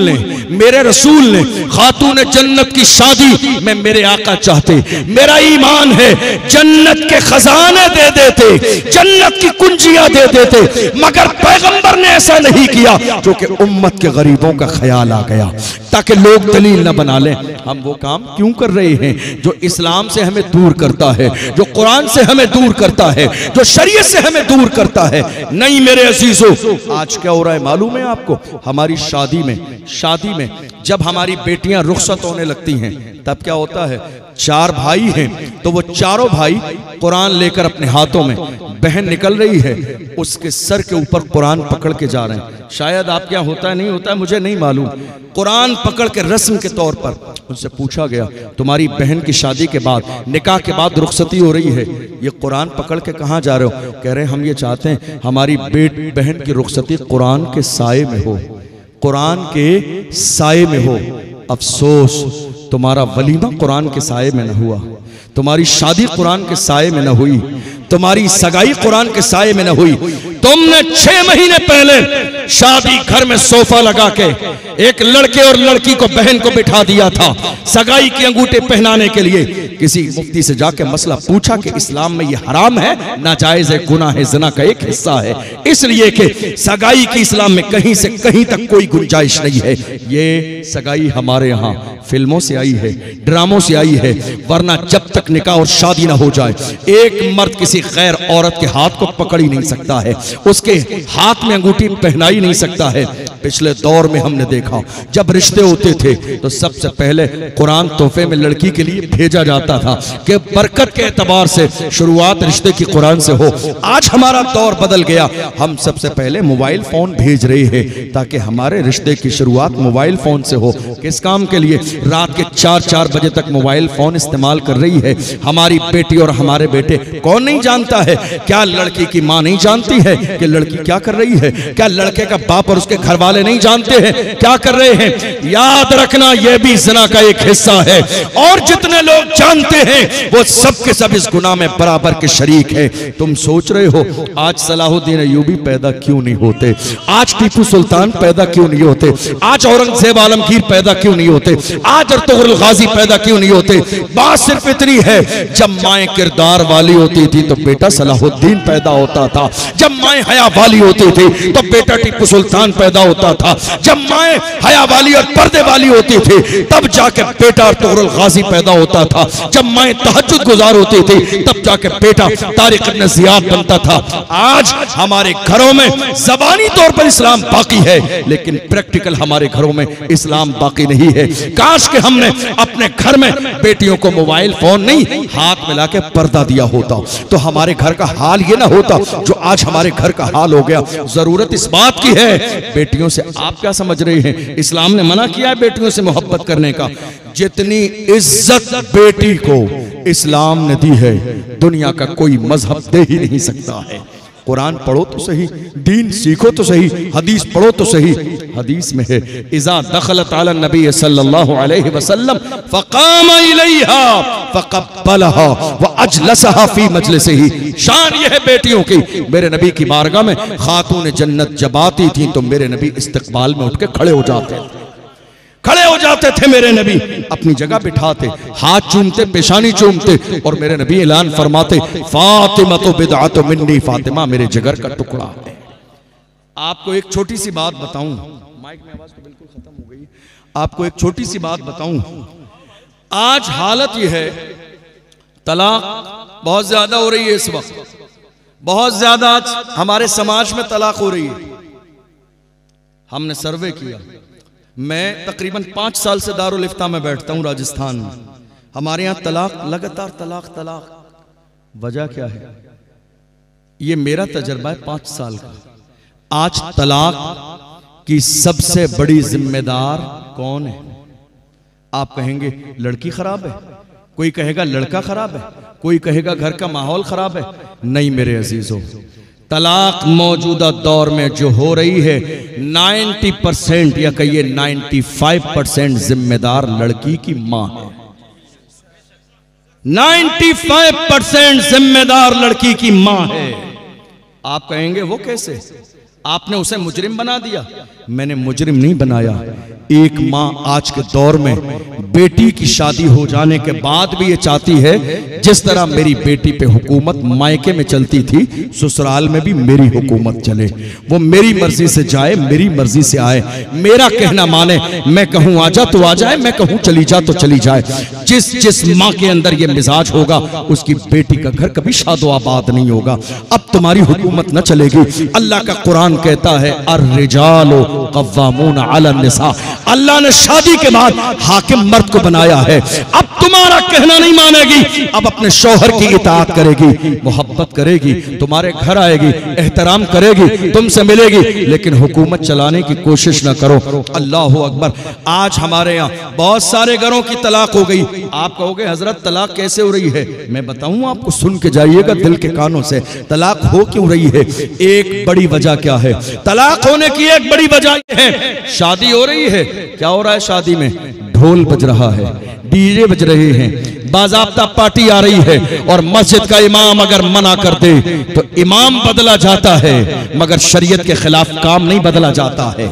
S1: ने खातून जन्नत की शादी में मेरे आका चाहते, मेरा ईमान है जन्नत के खजाने दे देते, जन्नत की कुंजियां दे देते, मगर पैगंबर ने ऐसा नहीं किया, जो कि उम्मत के गरीबों का ख्याल आ गया ताकि लोग दलील न बना लें। हम वो काम क्यों कर रहे हैं जो इस्लाम से हमें दूर करता है, जो कुरान से हमें दूर करता है, जो शरीयत से हमें दूर करता है? नहीं मेरे अजीजों, आज क्या हो रहा है मालूम है आपको? हमारी शादी में जब हमारी बेटियां रुखसत होने लगती हैं तब क्या होता है, 4 भाई हैं तो वो चारों भाई कुरान लेकर अपने हाथों में, बहन निकल रही है उसके सर के ऊपर कुरान पकड़ के जा रहे हैं। शायद आप क्या होता है, नहीं होता है, मुझे नहीं मालूम। कुरान पकड़ के रस्म के तौर पर उनसे पूछा गया, तुम्हारी बहन की शादी के बाद, निकाह के बाद रुखसती हो रही है, ये कुरान पकड़ के कहाँ जा रहे हो? कह रहे हैं हम ये चाहते हैं हमारी बहन की रुखसती कुरान के साए में हो, कुरान के साए में हो। अफसोस, तुम्हारा वलीमा कुरान के साए में न हुआ, तुम्हारी शादी कुरान के साए में न हुई, तुम्हारी सगाई कुरान के साए में न हुई। तुमने 6 महीने पहले शादी घर में सोफा लगा के एक लड़के और लड़की को, बहन को बिठा दिया था सगाई की अंगूठे पहनाने के लिए। किसी मुफ्ती से जाके मसला पूछा कि इस्लाम में ये हराम है, नाजायज है, गुनाह है, ज़िना का एक हिस्सा है, इसलिए कि सगाई की इस्लाम में कहीं से कहीं तक कोई गुंजाइश नहीं है। ये सगाई हमारे यहाँ फिल्मों से आई है, ड्रामों से आई है, वरना जब तक निकाह और शादी ना हो जाए एक मर्द किसी गैर औरत के हाथ को पकड़ ही नहीं सकता है, उसके हाथ में अंगूठी पहना ही नहीं सकता है। पिछले दौर में हमने देखा जब रिश्ते होते थे तो सबसे पहले कुरान तोहफे में लड़की के लिए भेजा जाता था कि बरकत के एतबार से शुरुआत रिश्ते की कुरान से हो। आज हमारा दौर बदल गया, हम सबसे पहले मोबाइल फोन भेज रहे हैं ताकि हमारे रिश्ते की शुरुआत मोबाइल फोन से हो। किस काम के लिए? रात के 4-4 बजे तक मोबाइल फोन इस्तेमाल कर रही है हमारी बेटी और हमारे बेटे। कौन नहीं जानता है? क्या लड़की की माँ नहीं जानती है कि लड़की क्या कर रही है? क्या लड़के का बाप और उसके घर वाले नहीं जानते हैं क्या कर रहे हैं? याद रखना, यह भी ज़िना का एक हिस्सा है, और जितने लोग जानते हैं वो सब के सब इस गुनाह में बराबर के शरीक है। तुम सोच रहे हो आज सलाहुद्दीन अय्यूबी पैदा क्यों नहीं होते, आज टीपू सुल्तान पैदा क्यों नहीं होते, आज औरंगजेब आलमगीर पैदा क्यों नहीं होते, आज अर्तुगरुल गाजी पैदा क्यों नहीं होते? बात सिर्फ इतनी है, जब माएँ किरदार वाली होती थी तो बेटा सलाहुद्दीन पैदा होता था, जब माएँ हया वाली होती थी तो बेटा टीपू सुल्तान पैदा होता था, जब माएँ हया वाली और पर्दे वाली होती थी तब जाके बेटा अर्तुगरुल गाजी पैदा होता था, जब माएँ तहज्जुद गुजार होती थी तब जाके बेटा तारिक इब्न ज़ियाद बनता था। आज हमारे घरों में ज़बानी तौर पर इस्लाम बाकी है लेकिन प्रैक्टिकल हमारे घरों में इस्लाम बाकी नहीं है। काश के हमने अपने घर में बेटियों को मोबाइल फोन नहीं, हाथ मिला के पर्दा दिया होता तो हमारे घर का हाल ये ना होता जो आज हमारे घर का हाल हो गया। जरूरत इस बात की है, बेटियों से आप क्या समझ रहे हैं? इस्लाम ने मना किया है बेटियों से मोहब्बत करने का। जितनी इज्जत बेटी को इस्लाम ने दी है दुनिया का कोई मजहब दे ही नहीं सकता है। कुरान पढ़ो तो सही, दीन सीखो तो सही, हदीस पढ़ो तो सही। हदीस में है इज़ा दखलत अला नबी सल्लल्लाहु अलैहि वसल्लम फक़ाम इलैहा फक़ब्बलहा व अजलसहा फी मजलिसिही। शान यह है बेटियों की, मेरे नबी की बारगाह में खातून जन्नत जब आती थी तो मेरे नबी इस्तकबाल में उठ के खड़े हो जाते थे मेरे नबी, अपनी जगह बिठाते, हाथ चूमते, पेशानी चूमते और मेरे नबी ऐलान फरमाते फातिमा तो बिदअतु मिन्नी, फातिमा मेरे जिगर का टुकड़ा है। आपको एक छोटी सी बात बताऊं, माइक में आवाज तो बिल्कुल खत्म हो गई। आपको एक छोटी सी बात बताऊं, आज हालत यह है तलाक बहुत ज्यादा हो रही है इस वक्त, बहुत ज्यादा आज हमारे समाज में तलाक हो रही है। हमने सर्वे किया, मैं तकरीबन 5 साल से दारुल इफ्ता में बैठता हूं राजस्थान में, हमारे यहाँ तलाक लगातार तलाक। वजह क्या है? ये मेरा तजर्बा है 5 साल का। आज तलाक की सबसे बड़ी जिम्मेदार कौन है? आप कहेंगे लड़की खराब है, कोई कहेगा लड़का खराब है, कोई कहेगा घर का माहौल खराब है। नहीं मेरे अजीजों, तलाक मौजूदा दौर में जो हो रही है 90% या कहिए 95% जिम्मेदार लड़की की मां है। 95% जिम्मेदार लड़की की मां है। आप कहेंगे वो कैसे? आपने उसे मुजरिम बना दिया। मैंने मुजरिम नहीं बनाया। एक माँ आज के दौर में बेटी की शादी हो जाने के बाद भी ये चाहती है जिस तरह मेरी बेटी पे हुकूमत मायके में चलती थी, ससुराल में भी मेरी हुकूमत चले। वो मेरी मर्जी से जाए, मेरी मर्जी से आए, मेरा कहना माने। मैं कहूँ आजा तो आ जाए, मैं कहूँ चली जा तो चली जाए। जिस माँ के अंदर ये मिजाज होगा उसकी बेटी का घर कभी शादो आबाद नहीं होगा। अब तुम्हारी हुकूमत न चलेगी। अल्लाह का कुरान कहता है अर्रिजालु कव्वामून अला निसा। अल्लाह ने शादी के बाद हाकिम मर्द को बनाया है। अब तुम्हारा कहना नहीं मानेगी, अब अपने शौहर की इताअत करेगी, मोहब्बत करेगी, तुम्हारे घर आएगी, एहतराम करेगी, तुमसे मिलेगी, लेकिन हुकूमत चलाने की कोशिश ना करो। अल्लाह अकबर। आज हमारे यहाँ बहुत सारे घरों की तलाक हो गई। आप कहोगे हजरत तलाक कैसे हो रही है? मैं बताऊं आपको, सुन के जाइएगा दिल के कानों से। तलाक हो क्यों रही है? एक बड़ी वजह क्या है? तलाक होने की एक बड़ी वजह है, शादी हो रही है। क्या हो रहा है शादी में? ढोल बज रहा है, डीजे बज रहे हैं, बाज़ाब्ता पार्टी आ रही है, और मस्जिद का इमाम अगर मना कर दे तो इमाम बदला जाता है, मगर शरीयत के खिलाफ काम नहीं बदला जाता है।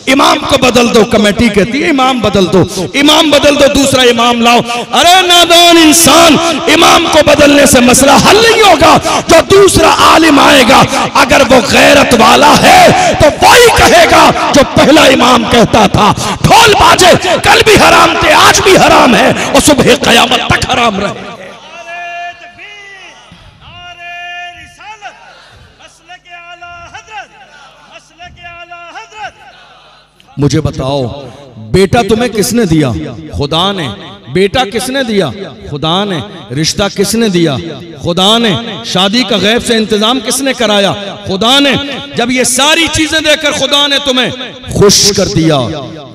S1: इमाम को बदल दो, कमेटी कहती है इमाम बदल दो, इमाम बदल दो, दूसरा इमाम लाओ। अरे नादान इंसान, इमाम को बदलने से मसला हल नहीं होगा। जो दूसरा आलिम आएगा अगर वो गैरत वाला है तो वही कहेगा जो पहला इमाम कहता था। ढोल बाजे कल भी हराम थे, आज भी हराम है, और सुबह क़यामत तक हराम रहे। मुझे बताओ, बेटा तुम्हें किसने दिया? खुदा ने। बेटा किसने दिया? खुदा ने। रिश्ता किसने दिया? खुदा ने। शादी का गैब से इंतजाम किसने कराया? खुदा ने। जब ये सारी चीजें देकर खुदा ने तुम्हें खुश कर दिया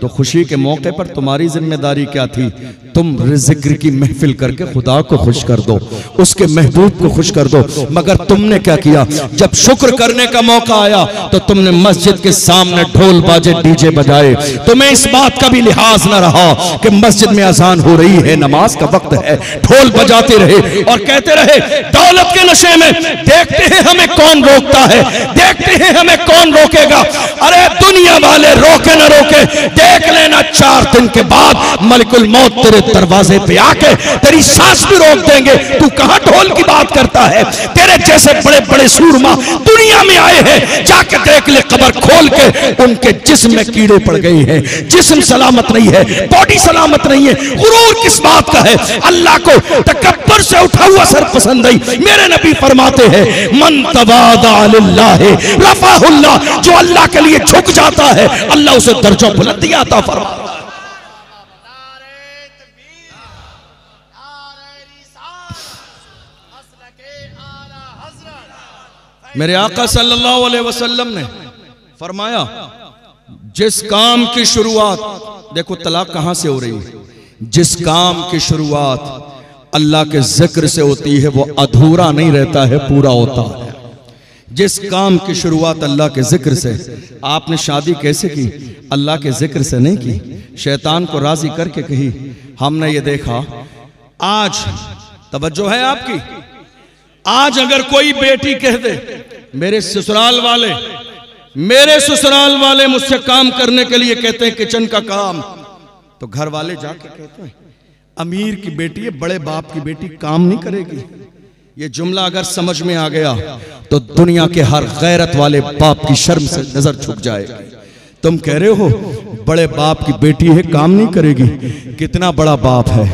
S1: तो खुशी के मौके पर तुम्हारी जिम्मेदारी क्या थी? तुम जिक्र की महफिल करके खुदा को खुश कर दो, उसके महबूब को खुश कर दो। मगर तुमने क्या किया? जब शुक्र करने का मौका आया तो तुमने मस्जिद के सामने ढोल बाजे डीजे बजाए। तुम्हें इस बात का भी लिहाज न रहा कि मस्जिद में अजान हो रही है, नमाज का वक्त है। ढोल बजाते रहे और कहते रहे दौलत के नशे में, देखते हैं हमें कौन रोकता है, देखते हैं हमें कौन रोकेगा। अरे दुनिया वाले रोके न रोके, देख लेना 4 दिन के बाद मलिकुल मौत तेरे दरवाजे पे आके तेरी सांस भी रोक देंगे। तू कहां ढोल की बात करता है? तेरे जैसे बड़े बड़े सूरमा दुनिया में आए हैं, जाके देख ले कब्र खोल के, उनके जिस्म में कीड़े पड़ गए हैं, जिस्म सलामत नहीं है, बॉडी सलामत नहीं है। गुरूर किस बात का है? अल्लाह को तकब्बुर से उठा हुआ सर पसंद नहीं। मेरे नबी फरमाते हैं मन तवादा लिल्लाहि रफ़अहुल्लाह, जो अल्लाह के लिए झुक जाता है अल्लाह उसे दर्जा बुलंदी अता फरमाता है। मेरे आका सल्लल्लाहु अलैहि वसल्लम ने फरमाया जिस काम की शुरुआत, देखो तलाक कहां से हो रही है, जिस काम की शुरुआत अल्लाह के जिक्र से होती है वो अधूरा नहीं रहता है, पूरा होता है। जिस काम की शुरुआत अल्लाह के जिक्र से, आपने शादी कैसे की? अल्लाह के जिक्र से नहीं की, शैतान को राजी करके कही। हमने ये देखा, आज तवज्जो है आपकी, आज अगर कोई बेटी कह दे मेरे ससुराल वाले मुझसे काम करने के लिए कहते हैं किचन का काम, तो घर वाले जाके कहते हैं अमीर की बेटी है, बड़े बाप की बेटी काम नहीं करेगी। ये जुमला अगर समझ में आ गया तो दुनिया के हर गैरत वाले बाप की शर्म से नजर झुक जाएगी। तुम कह रहे हो बड़े बाप की बेटी है काम नहीं करेगी, कितना बड़ा बाप है?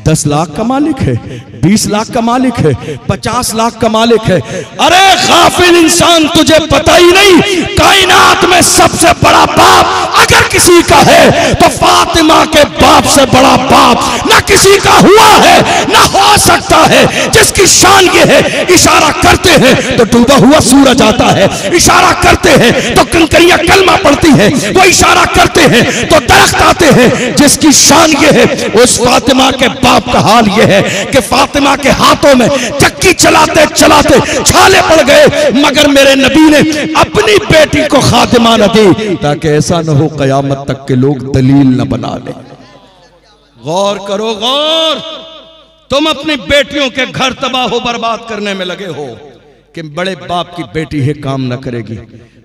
S1: 10 लाख का मालिक है, 20 लाख का मालिक है, 50 लाख का मालिक है। अरे गाफिल इंसान, तुझे पता ही नहीं कायनात में सबसे बड़ा बाप अगर किसी का है तो फातिमा के बाप से बड़ा बाप ना किसी का हुआ है ना हो सकता है। जिसकी शान ये है, इशारा करते हैं तो डूबा हुआ सूरज आता है, इशारा करते हैं तो कंकरियां कलमा पड़ती है, वो इशारा करते हैं तो दरख्त आते हैं। जिसकी शान ये है, उस फातिमा के बाप का हाल ये है कि फातिमा के हाथों में चक्की चलाते चलाते छाले पड़ गए, मगर मेरे नबी ने अपनी बेटी को खातिमा न दी ताकि ऐसा न हो कयामत तक के लोग दलील न बना ले। गौर करो, गौर। तुम अपनी बेटियों के घर तबाह हो बर्बाद करने में लगे हो कि बड़े बाप की बेटी है काम न करेगी।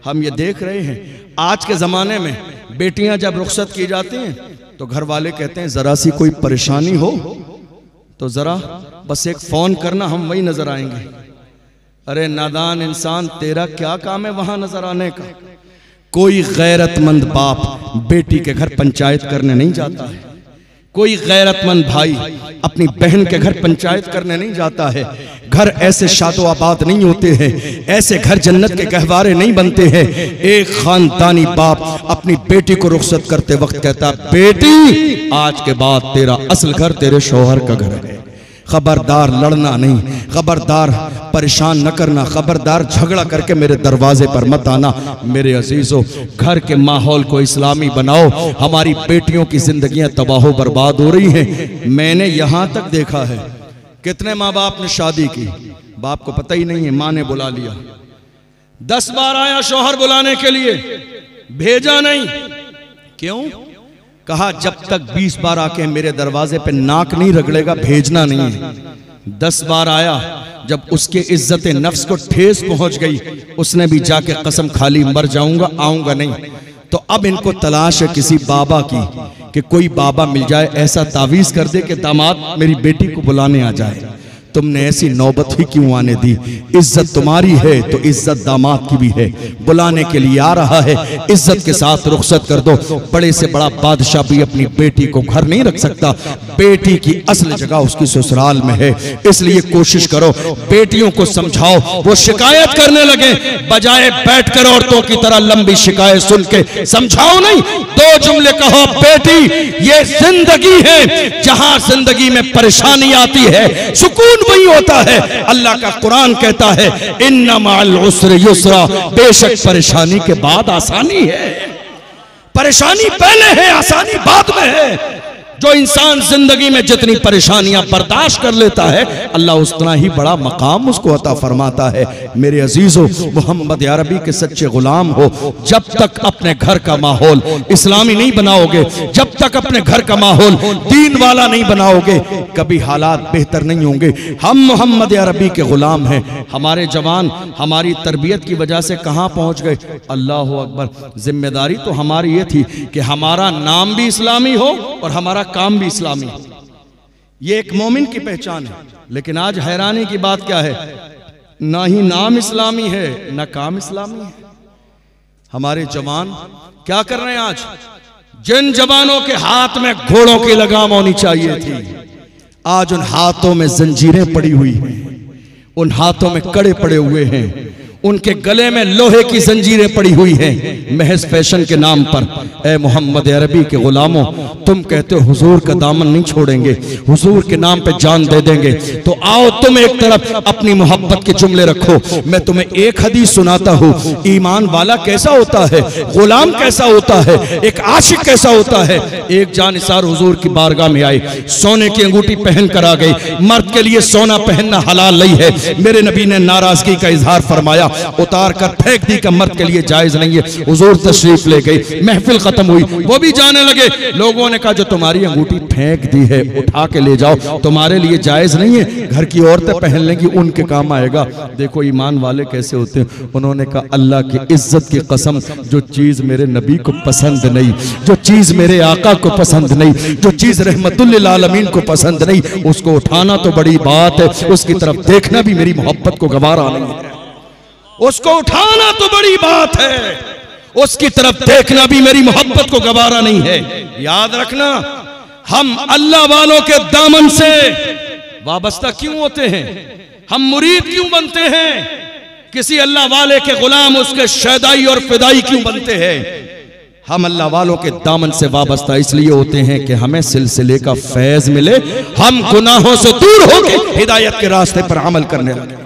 S1: हम ये देख रहे हैं आज के ज़माने में बेटियां जब रुखसत की जाती हैं तो घर वाले कहते हैं ज़रा सी कोई परेशानी हो तो ज़रा बस एक फ़ोन करना, हम वही नज़र आएंगे। अरे नादान इंसान, तेरा क्या काम है वहाँ नज़र आने का? कोई गैरतमंद बाप बेटी के घर पंचायत करने नहीं जाता है। कोई गैरतमंद भाई अपनी बहन के घर पंचायत करने नहीं जाता है। घर ऐसे शादो आबाद नहीं होते हैं, ऐसे घर जन्नत के गहवारे नहीं बनते हैं। एक खानदानी बाप अपनी बेटी को रुखसत करते वक्त कहता, बेटी आज के बाद तेरा असल घर तेरे शौहर का घर है। खबरदार लड़ना नहीं, खबरदार परेशान न करना, खबरदार झगड़ा करके मेरे दरवाजे पर मत आना। मेरे अजीजों, घर के माहौल को इस्लामी बनाओ। हमारी बेटियों की जिंदगियां तबाह बर्बाद हो रही हैं। मैंने यहां तक देखा है कितने माँ बाप ने शादी की, बाप को पता ही नहीं है, माँ ने बुला लिया, 10 बार आया शौहर बुलाने के लिए, भेजा नहीं। क्यों? कहा जब तक 20 बार आके मेरे दरवाजे पे नाक नहीं रगड़ेगा भेजना नहीं है। 10 बार आया, जब उसके इज्जत नफ्स को ठेस पहुंच गई, उसने भी जाके कसम खा ली मर जाऊंगा, आऊंगा नहीं। तो अब इनको तलाश है किसी बाबा की कि कोई बाबा मिल जाए, ऐसा तावीज कर दे कि दामाद मेरी बेटी को बुलाने आ जाए। तुमने ऐसी नौबत ही क्यों आने दी? इज्जत तुम्हारी है तो इज्जत दामाद की भी है। बुलाने के लिए आ रहा है, इज्जत के साथ रुखसत कर दो। बड़े से बड़ा बादशाह भी अपनी बेटी को घर नहीं रख सकता। बेटी की असल जगह उसकी ससुराल में है। इसलिए कोशिश करो, बेटियों को समझाओ, वो शिकायत करने लगे, बजाय बैठकर औरतों की तरह लंबी शिकायत सुन के समझाओ नहीं, 2 जुमले कहो, बेटी ये जिंदगी है, जहां जिंदगी में परेशानी आती है सुकून वही होता है। अल्लाह का कुरान कहता है इन्ना मअल उसरि युसरा, बेशक परेशानी के बाद आसानी है। परेशानी पहले है, आसानी बाद में है। जो इंसान जिंदगी में जितनी परेशानियां बर्दाश्त कर लेता है, अल्लाह उतना ही बड़ा मकाम उसको अता फरमाता है। मेरे अजीजों, मोहम्मद अरबी के सच्चे गुलाम हो, जब तक अपने घर का माहौल इस्लामी नहीं बनाओगे, जब तक अपने घर का माहौल दीन वाला नहीं बनाओगे, कभी हालात बेहतर नहीं होंगे। हम मोहम्मद अरबी के गुलाम हैं। हमारे जवान हमारी तरबियत की वजह से कहां पहुंच गए? अल्लाह अकबर। जिम्मेदारी तो हमारी ये थी कि हमारा नाम भी इस्लामी हो और हमारा काम भी इस्लामी। ये एक मोमिन की पहचान है। लेकिन आज हैरानी की बात क्या है, ना ही नाम इस्लामी है ना काम इस्लामी है। हमारे जवान क्या कर रहे हैं आज? जिन जवानों के हाथ में घोड़ों की लगाम होनी चाहिए थी, आज उन हाथों में जंजीरें पड़ी हुई हैं, उन हाथों में कड़े पड़े हुए हैं, उनके गले में लोहे की जंजीरें पड़ी हुई हैं, महज फैशन के नाम पर। ए मोहम्मद अरबी के गुलामों, तुम कहते हो हुजूर का दामन नहीं छोड़ेंगे, हुजूर के नाम पे जान दे देंगे, तो आओ तुम एक तरफ अपनी मोहब्बत के जुमले रखो। मैं तुम्हें एक हदीस सुनाता हूँ, ईमान वाला कैसा होता है, गुलाम कैसा होता है, एक आशिक कैसा होता है। एक जानिसार हुजूर की बारगाह में आए, सोने की अंगूठी पहन कर आ गई। मर्द के लिए सोना पहनना हलाल नहीं है। मेरे नबी ने नाराजगी का इजहार फरमाया, उतार कर फेंक दी, का मर्द के लिए जायज नहीं है। हुजूर तशरीफ ले गई, महफिल खत्म हुई, वो भी जाने लगे। लोगों ने कहा जो तुम्हारी अंगूठी फेंक दी है उठा के ले जाओ, तुम्हारे लिए जायज नहीं है, घर की औरतें पहन लेंगी, उनके काम आएगा। देखो ईमान वाले कैसे होते हैं। उन्होंने कहा अल्लाह की इज्जत की कसम, जो चीज मेरे नबी को पसंद नहीं, जो चीज मेरे आका को पसंद नहीं, जो चीज रहमतुल लिल आलमीन को पसंद नहीं, उसको उठाना तो बड़ी बात है, उसकी तरफ देखना भी मेरी मोहब्बत को गवारा नहीं है। उसको उठाना तो बड़ी बात है, उसकी तरफ देखना भी मेरी मोहब्बत को गवारा नहीं है। याद रखना, हम अल्लाह वालों के दामन से वाबस्ता क्यों होते हैं, हम मुरीद क्यों बनते हैं, किसी अल्लाह वाले के गुलाम उसके शैदाई और फिदाई क्यों बनते हैं? हम अल्लाह वालों के दामन से वाबस्ता इसलिए होते हैं कि हमें सिलसिले का फैज मिले, हम गुनाहों से दूर होकर हिदायत के रास्ते पर अमल करने लगे।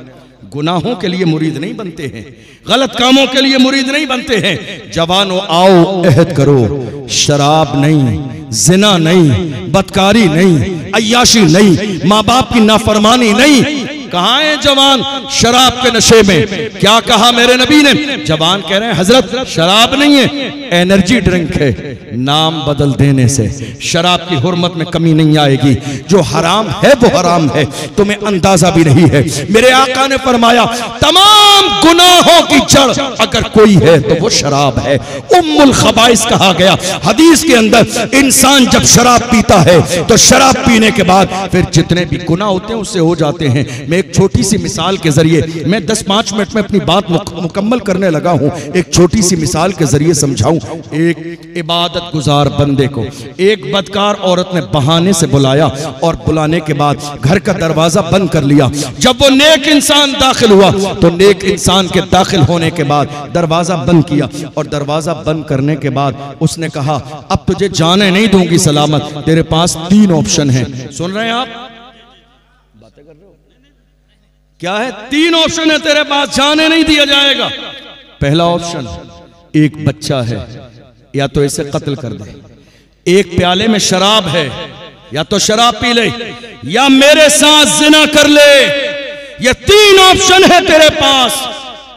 S1: गुनाहों के लिए मुरीद नहीं बनते हैं, गलत कामों के लिए मुरीद नहीं बनते हैं। जवानों आओ अहद करो, शराब नहीं, जिना नहीं, बदकारी नहीं, अय्याशी नहीं, माँ बाप की नाफरमानी नहीं, कहाँ है जवान शराब के नशे में? क्या कहा मेरे नबी ने? जवान कह रहे हैं हजरत शराब नहीं है, एनर्जी ड्रिंक है। नाम बदल देने से शराब की हुर्मत में कमी नहीं आएगी। जो हराम है वो हराम है, तुम्हें अंदाजा भी नहीं है। मेरे आका ने फरमाया तमाम गुनाहों की जड़ अगर कोई है तो वो शराब है। उम्मुल खबाइस कहा गया हदीस के अंदर। इंसान जब शराब पीता है तो शराब पीने के बाद फिर जितने भी गुनाह होते हैं उससे हो जाते हैं। मैं एक छोटी सी मिसाल के जरिए, मैं 10-5 मिनट में अपनी बात मुकम्मल करने लगा हूं, एक छोटी सी मिसाल के जरिए समझाऊं। एक इबादत गुजार बंदे को एक बदकार औरत ने बहाने से बुलाया और बुलाने के बाद घर का दरवाजा बंद कर लिया। जब वो नेक इंसान दाखिल हुआ तो नेक इंसान के दाखिल होने के बाद दरवाजा बंद किया और दरवाजा बंद करने के बाद उसने कहा अब तुझे जाने नहीं दूंगी सलामत, तेरे पास 3 ऑप्शन हैं। सुन रहे हैं आप? बातें कर रहे हो? क्या है? 3 ऑप्शन है तेरे पास, जाने नहीं दिया जाएगा। पहला ऑप्शन, एक बच्चा है, या तो इसे कत्ल कर दे। एक प्याले में शराब है, या तो शराब पी ले, या मेरे साथ जिना कर ले। ये 3 ऑप्शन है तेरे पास,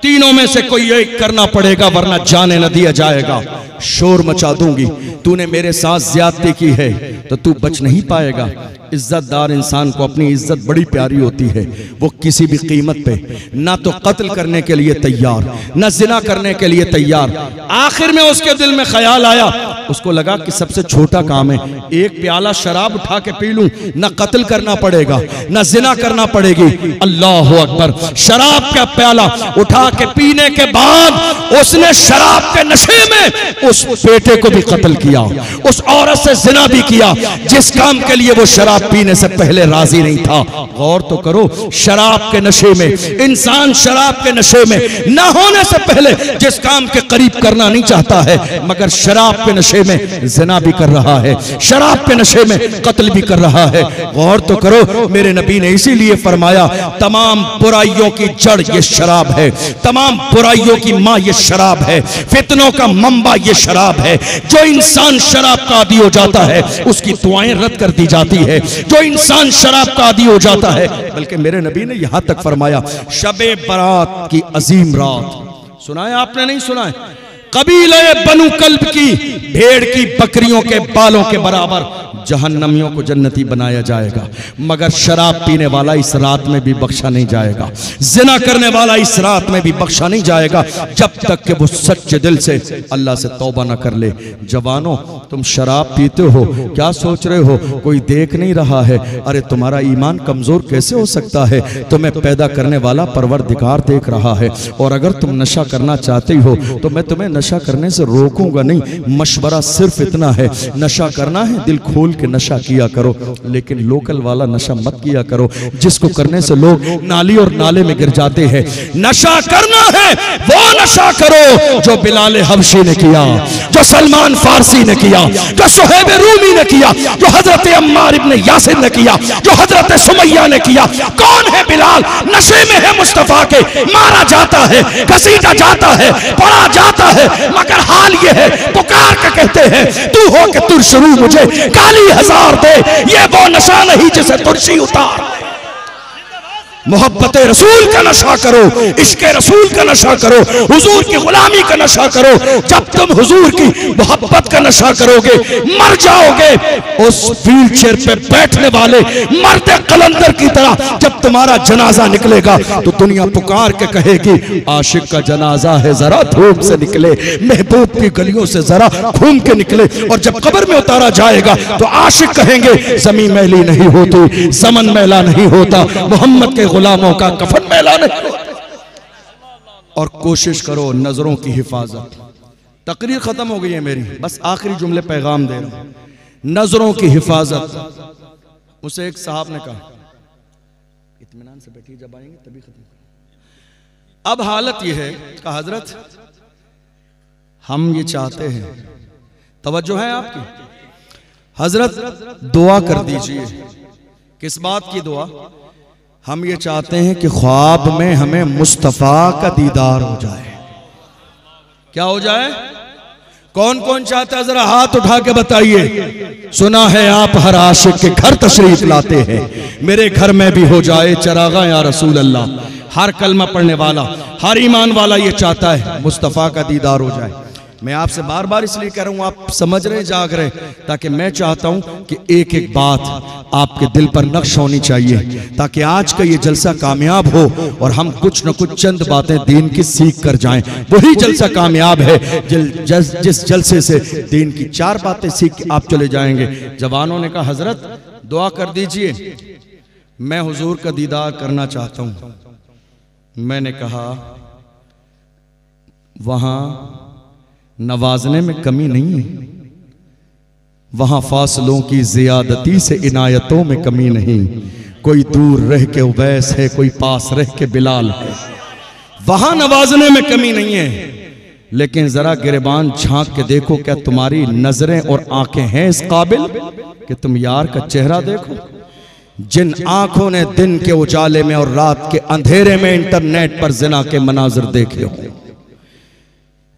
S1: तीनों में से कोई एक करना पड़ेगा वरना जाने न दिया जाएगा। शोर मचा दूंगी, तूने मेरे साथ ज्यादती की है तो तू बच नहीं पाएगा। इज्जतदार इंसान को अपनी इज्जत बड़ी प्यारी होती है, वो किसी भी कीमत पे ना तो कत्ल करने के लिए तैयार, ना जिना करने के लिए तैयार। आखिर में उसके दिल में ख्याल आया, उसको लगा कि सबसे छोटा काम है, एक प्याला शराब उठा के पी लूं, ना कत्ल करना पड़ेगा ना जिना करना पड़ेगी। अल्लाह अकबर। शराब का प्याला उठा के पीने के बाद उसने शराब के नशे में उस बेटे को भी कत्ल किया, उस औरत से जिना भी किया जिस काम के लिए वो शराब पीने से पहले राजी नहीं था। गौर तो करो, शराब के नशे में इंसान शराब के नशे में ना होने से पहले जिस काम के करीब करना नहीं चाहता है, मगर शराब के नशे में जिना भी कर रहा है, शराब के नशे में कत्ल भी कर रहा है। गौर तो करो, मेरे नबी ने इसीलिए फरमाया तमाम बुराइयों की जड़ ये शराब है, तमाम बुराइयों की मां ये शराब है, फितनों का मंबा ये शराब है। जो इंसान शराब का आदी हो जाता है उसकी दुआएं रद्द कर दी जाती है। जो इंसान शराब का आदी हो जाता है, बल्कि मेरे नबी ने यहां तक फरमाया शबे बारात की अजीम रात, सुना है आपने? नहीं सुना है? कबीले बनु कल्ब की भेड़ की बकरियों के बालों के बराबर जहन्नमियों को जन्नती बनाया जाएगा, मगर शराब पीने वाला इस रात में भी बख्शा नहीं जाएगा, जिना करने वाला इस रात में भी बख्शा नहीं जाएगा जब तक कि वो सच्चे दिल से अल्लाह से तौबा ना कर ले। जवानों, तुम शराब पीते हो, क्या सोच रहे हो कोई देख नहीं रहा है? अरे तुम्हारा ईमान कमजोर कैसे हो सकता है? तुम्हें पैदा करने वाला परवरदिगार देख रहा है। और अगर तुम नशा करना चाहते हो तो मैं तुम्हें नशा करने से रोकूंगा नहीं, मशवरा सिर्फ इतना है, नशा करना है दिल खोल के नशा किया करो, लेकिन लोकल वाला नशा मत किया करो जिसको करने से लोग नाली और नाले में गिर जाते हैं। नशा करना है वो नशा करो जो बिलाल हबशी ने किया, जो सलमान फारसी ने किया, जो सुहैब रूमी ने किया, जो हजरत अम्मार इब्ने यासिर ने किया, जो हजरत सुमैया ने किया। कौन है बिलाल? नशे में है मुस्तफा के, मारा जाता है, घसीटा जाता है, पड़ा जाता है, मगर हाल ये है पुकार के कहते हैं तू हो के तुर शुरू मुझे गाली 1000 दे। ये वो नशा नहीं जिसे तुलसी उतार। मोहब्बत रसूल का नशा करो, इश्क रसूल का नशा करो, हुजूर की गुलामी का नशा करो। जब तुम हुजूर की मोहब्बत का नशा करोगे मर जाओगे। उस व्हील चेयर पे बैठने वाले मर्द कलंदर की तरह जब तुम्हारा जनाजा निकलेगा तो दुनिया पुकार के कहेगी आशिक का जनाजा है, जरा धूप से निकले, महबूब की गलियों से जरा घूम के निकले। और जब कब्र में उतारा जाएगा तो आशिक कहेंगे जमीन मैली नहीं होती, ज़मन मैला नहीं होता, मोहम्मद के गुलामों का कफन मैला नहीं होता। और कोशिश करो नजरों की हिफाजत। तकरीर खत्म हो गई है मेरी, बस आखिरी जुमले पैगाम दे रहा हूं। नजरों की हिफाजत। उसे एक साहब ने कहा इत्मीनान से बैठिए, जब आएंगे तभी खत्म करें। अब हालत यह है कि हजरत हम ये चाहते हैं, तवज्जो है आपकी हजरत, दुआ कर दीजिए। किस बात की दुआ? हम ये चाहते हैं कि ख्वाब में हमें मुस्तफा का दीदार हो जाए। क्या हो जाए? कौन कौन चाहता है जरा हाथ उठा के बताइए। सुना है आप हर आशिक के घर तशरीफ लाते हैं, मेरे घर में भी हो जाए चरागा या रसूल अल्लाह। हर कलमा पढ़ने वाला, हर ईमान वाला ये चाहता है मुस्तफ़ा का दीदार हो जाए। मैं आपसे बार बार इसलिए कह रहा हूं, आप समझ रहे जाग रहे, ताकि मैं चाहता हूं कि एक एक बात आपके दिल पर नक्श होनी चाहिए, ताकि आज का ये जलसा कामयाब हो और हम कुछ न कुछ चंद बातें दीन की सीख कर जाएं। वही जलसा कामयाब है जिस जलसे से दीन की 4 बातें सीख के आप चले जाएंगे। जवानों ने कहा हजरत दुआ कर दीजिए, मैं हुजूर का दीदार करना चाहता हूं। मैंने कहा वहां नवाजने में कमी नहीं है, वहां फासलों की जियादती से इनायतों में कमी नहीं। कोई दूर रह के उवैस है, कोई पास रह के बिलाल है। वहां नवाजने में कमी नहीं है, लेकिन जरा गिरबान झांक के देखो, क्या तुम्हारी नजरें और आंखें हैं इस काबिल कि तुम यार का चेहरा देखो? जिन आंखों ने दिन के उजाले में और रात के अंधेरे में इंटरनेट पर जिना के मनाजिर देखे हो,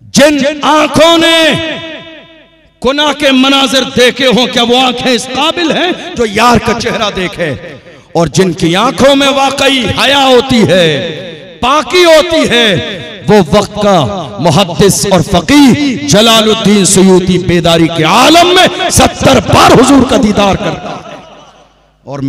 S1: जिन आंखों ने गुनाह के मनाजिर देखे हो, क्या वो आंखें इस काबिल हैं जो यार का चेहरा देखे? और जिनकी आंखों में वाकई हया होती है, पाकी होती है, वो वक्त का मुहद्दिस और फकीह जलालुद्दीन सुयूती बेदारी के आलम में 70 बार हुजूर का दीदार करता है। और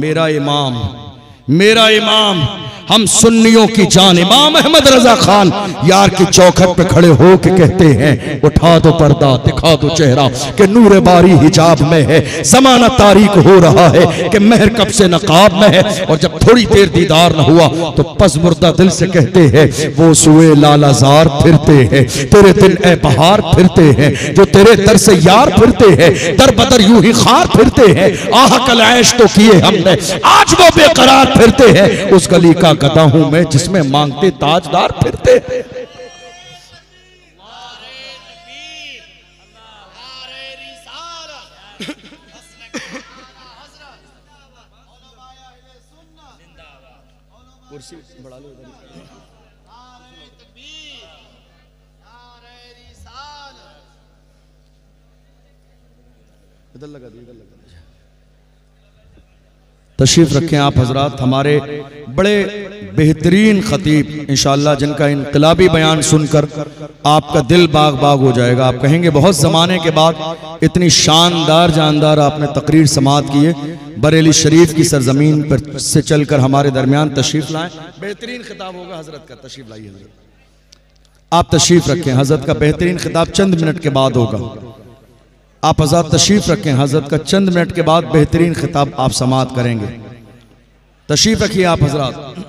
S1: मेरा इमाम हम सुन्नियों की जान इमाम अहमद रजा खान यार की चौखट पे खड़े हो के कहते हैं, उठा दो पर्दा, दिखा दो चेहरा कि नूरे बारी हिजाब में है। जमाना तारीक हो रहा है कि महर कब से नकाब में है। और जब थोड़ी देर दीदार न हुआ तो पसमुर्दा दिल से कहते हैं, वो सुए लालाजार फिरते हैं, तेरे दिल ए बहार फिरते हैं, जो तेरे दर से यार फिरते हैं, दर बदर यूं ही खार फिरते हैं। आह कल ऐश तो किए हमने, आज वो बेकरार फिरते हैं। उस गली का गदा हूं मैं जिसमें मांगते ताजदार फिरते हैं। कुर्सी बढ़ा लो इधर लगा दी, इधर लगा दी। तशरीफ रखें आप हजरात, हमारे बड़े बेहतरीन खतीब इंशाअल्लाह, जिनका इनकलाबी बयान सुनकर आपका दिल बाग बाग हो जाएगा। आप कहेंगे बहुत ज़माने के बाद इतनी शानदार जानदार आपने तकरीर समाअत की है। बरेली शरीफ की सरजमीन पर से चलकर हमारे दरमियान तशरीफ लाएं। बेहतरीन खिताब होगा हजरत का, तशरीफ लाइए हजरत। आप तशरीफ रखें, हजरत का बेहतरीन खिताब चंद मिनट के बाद होगा। आप हजरत तशरीफ रखें, हजरत का चंद मिनट के बाद बेहतरीन खिताब आप समाअत करेंगे। तशरीफ रखिए आप हजरत।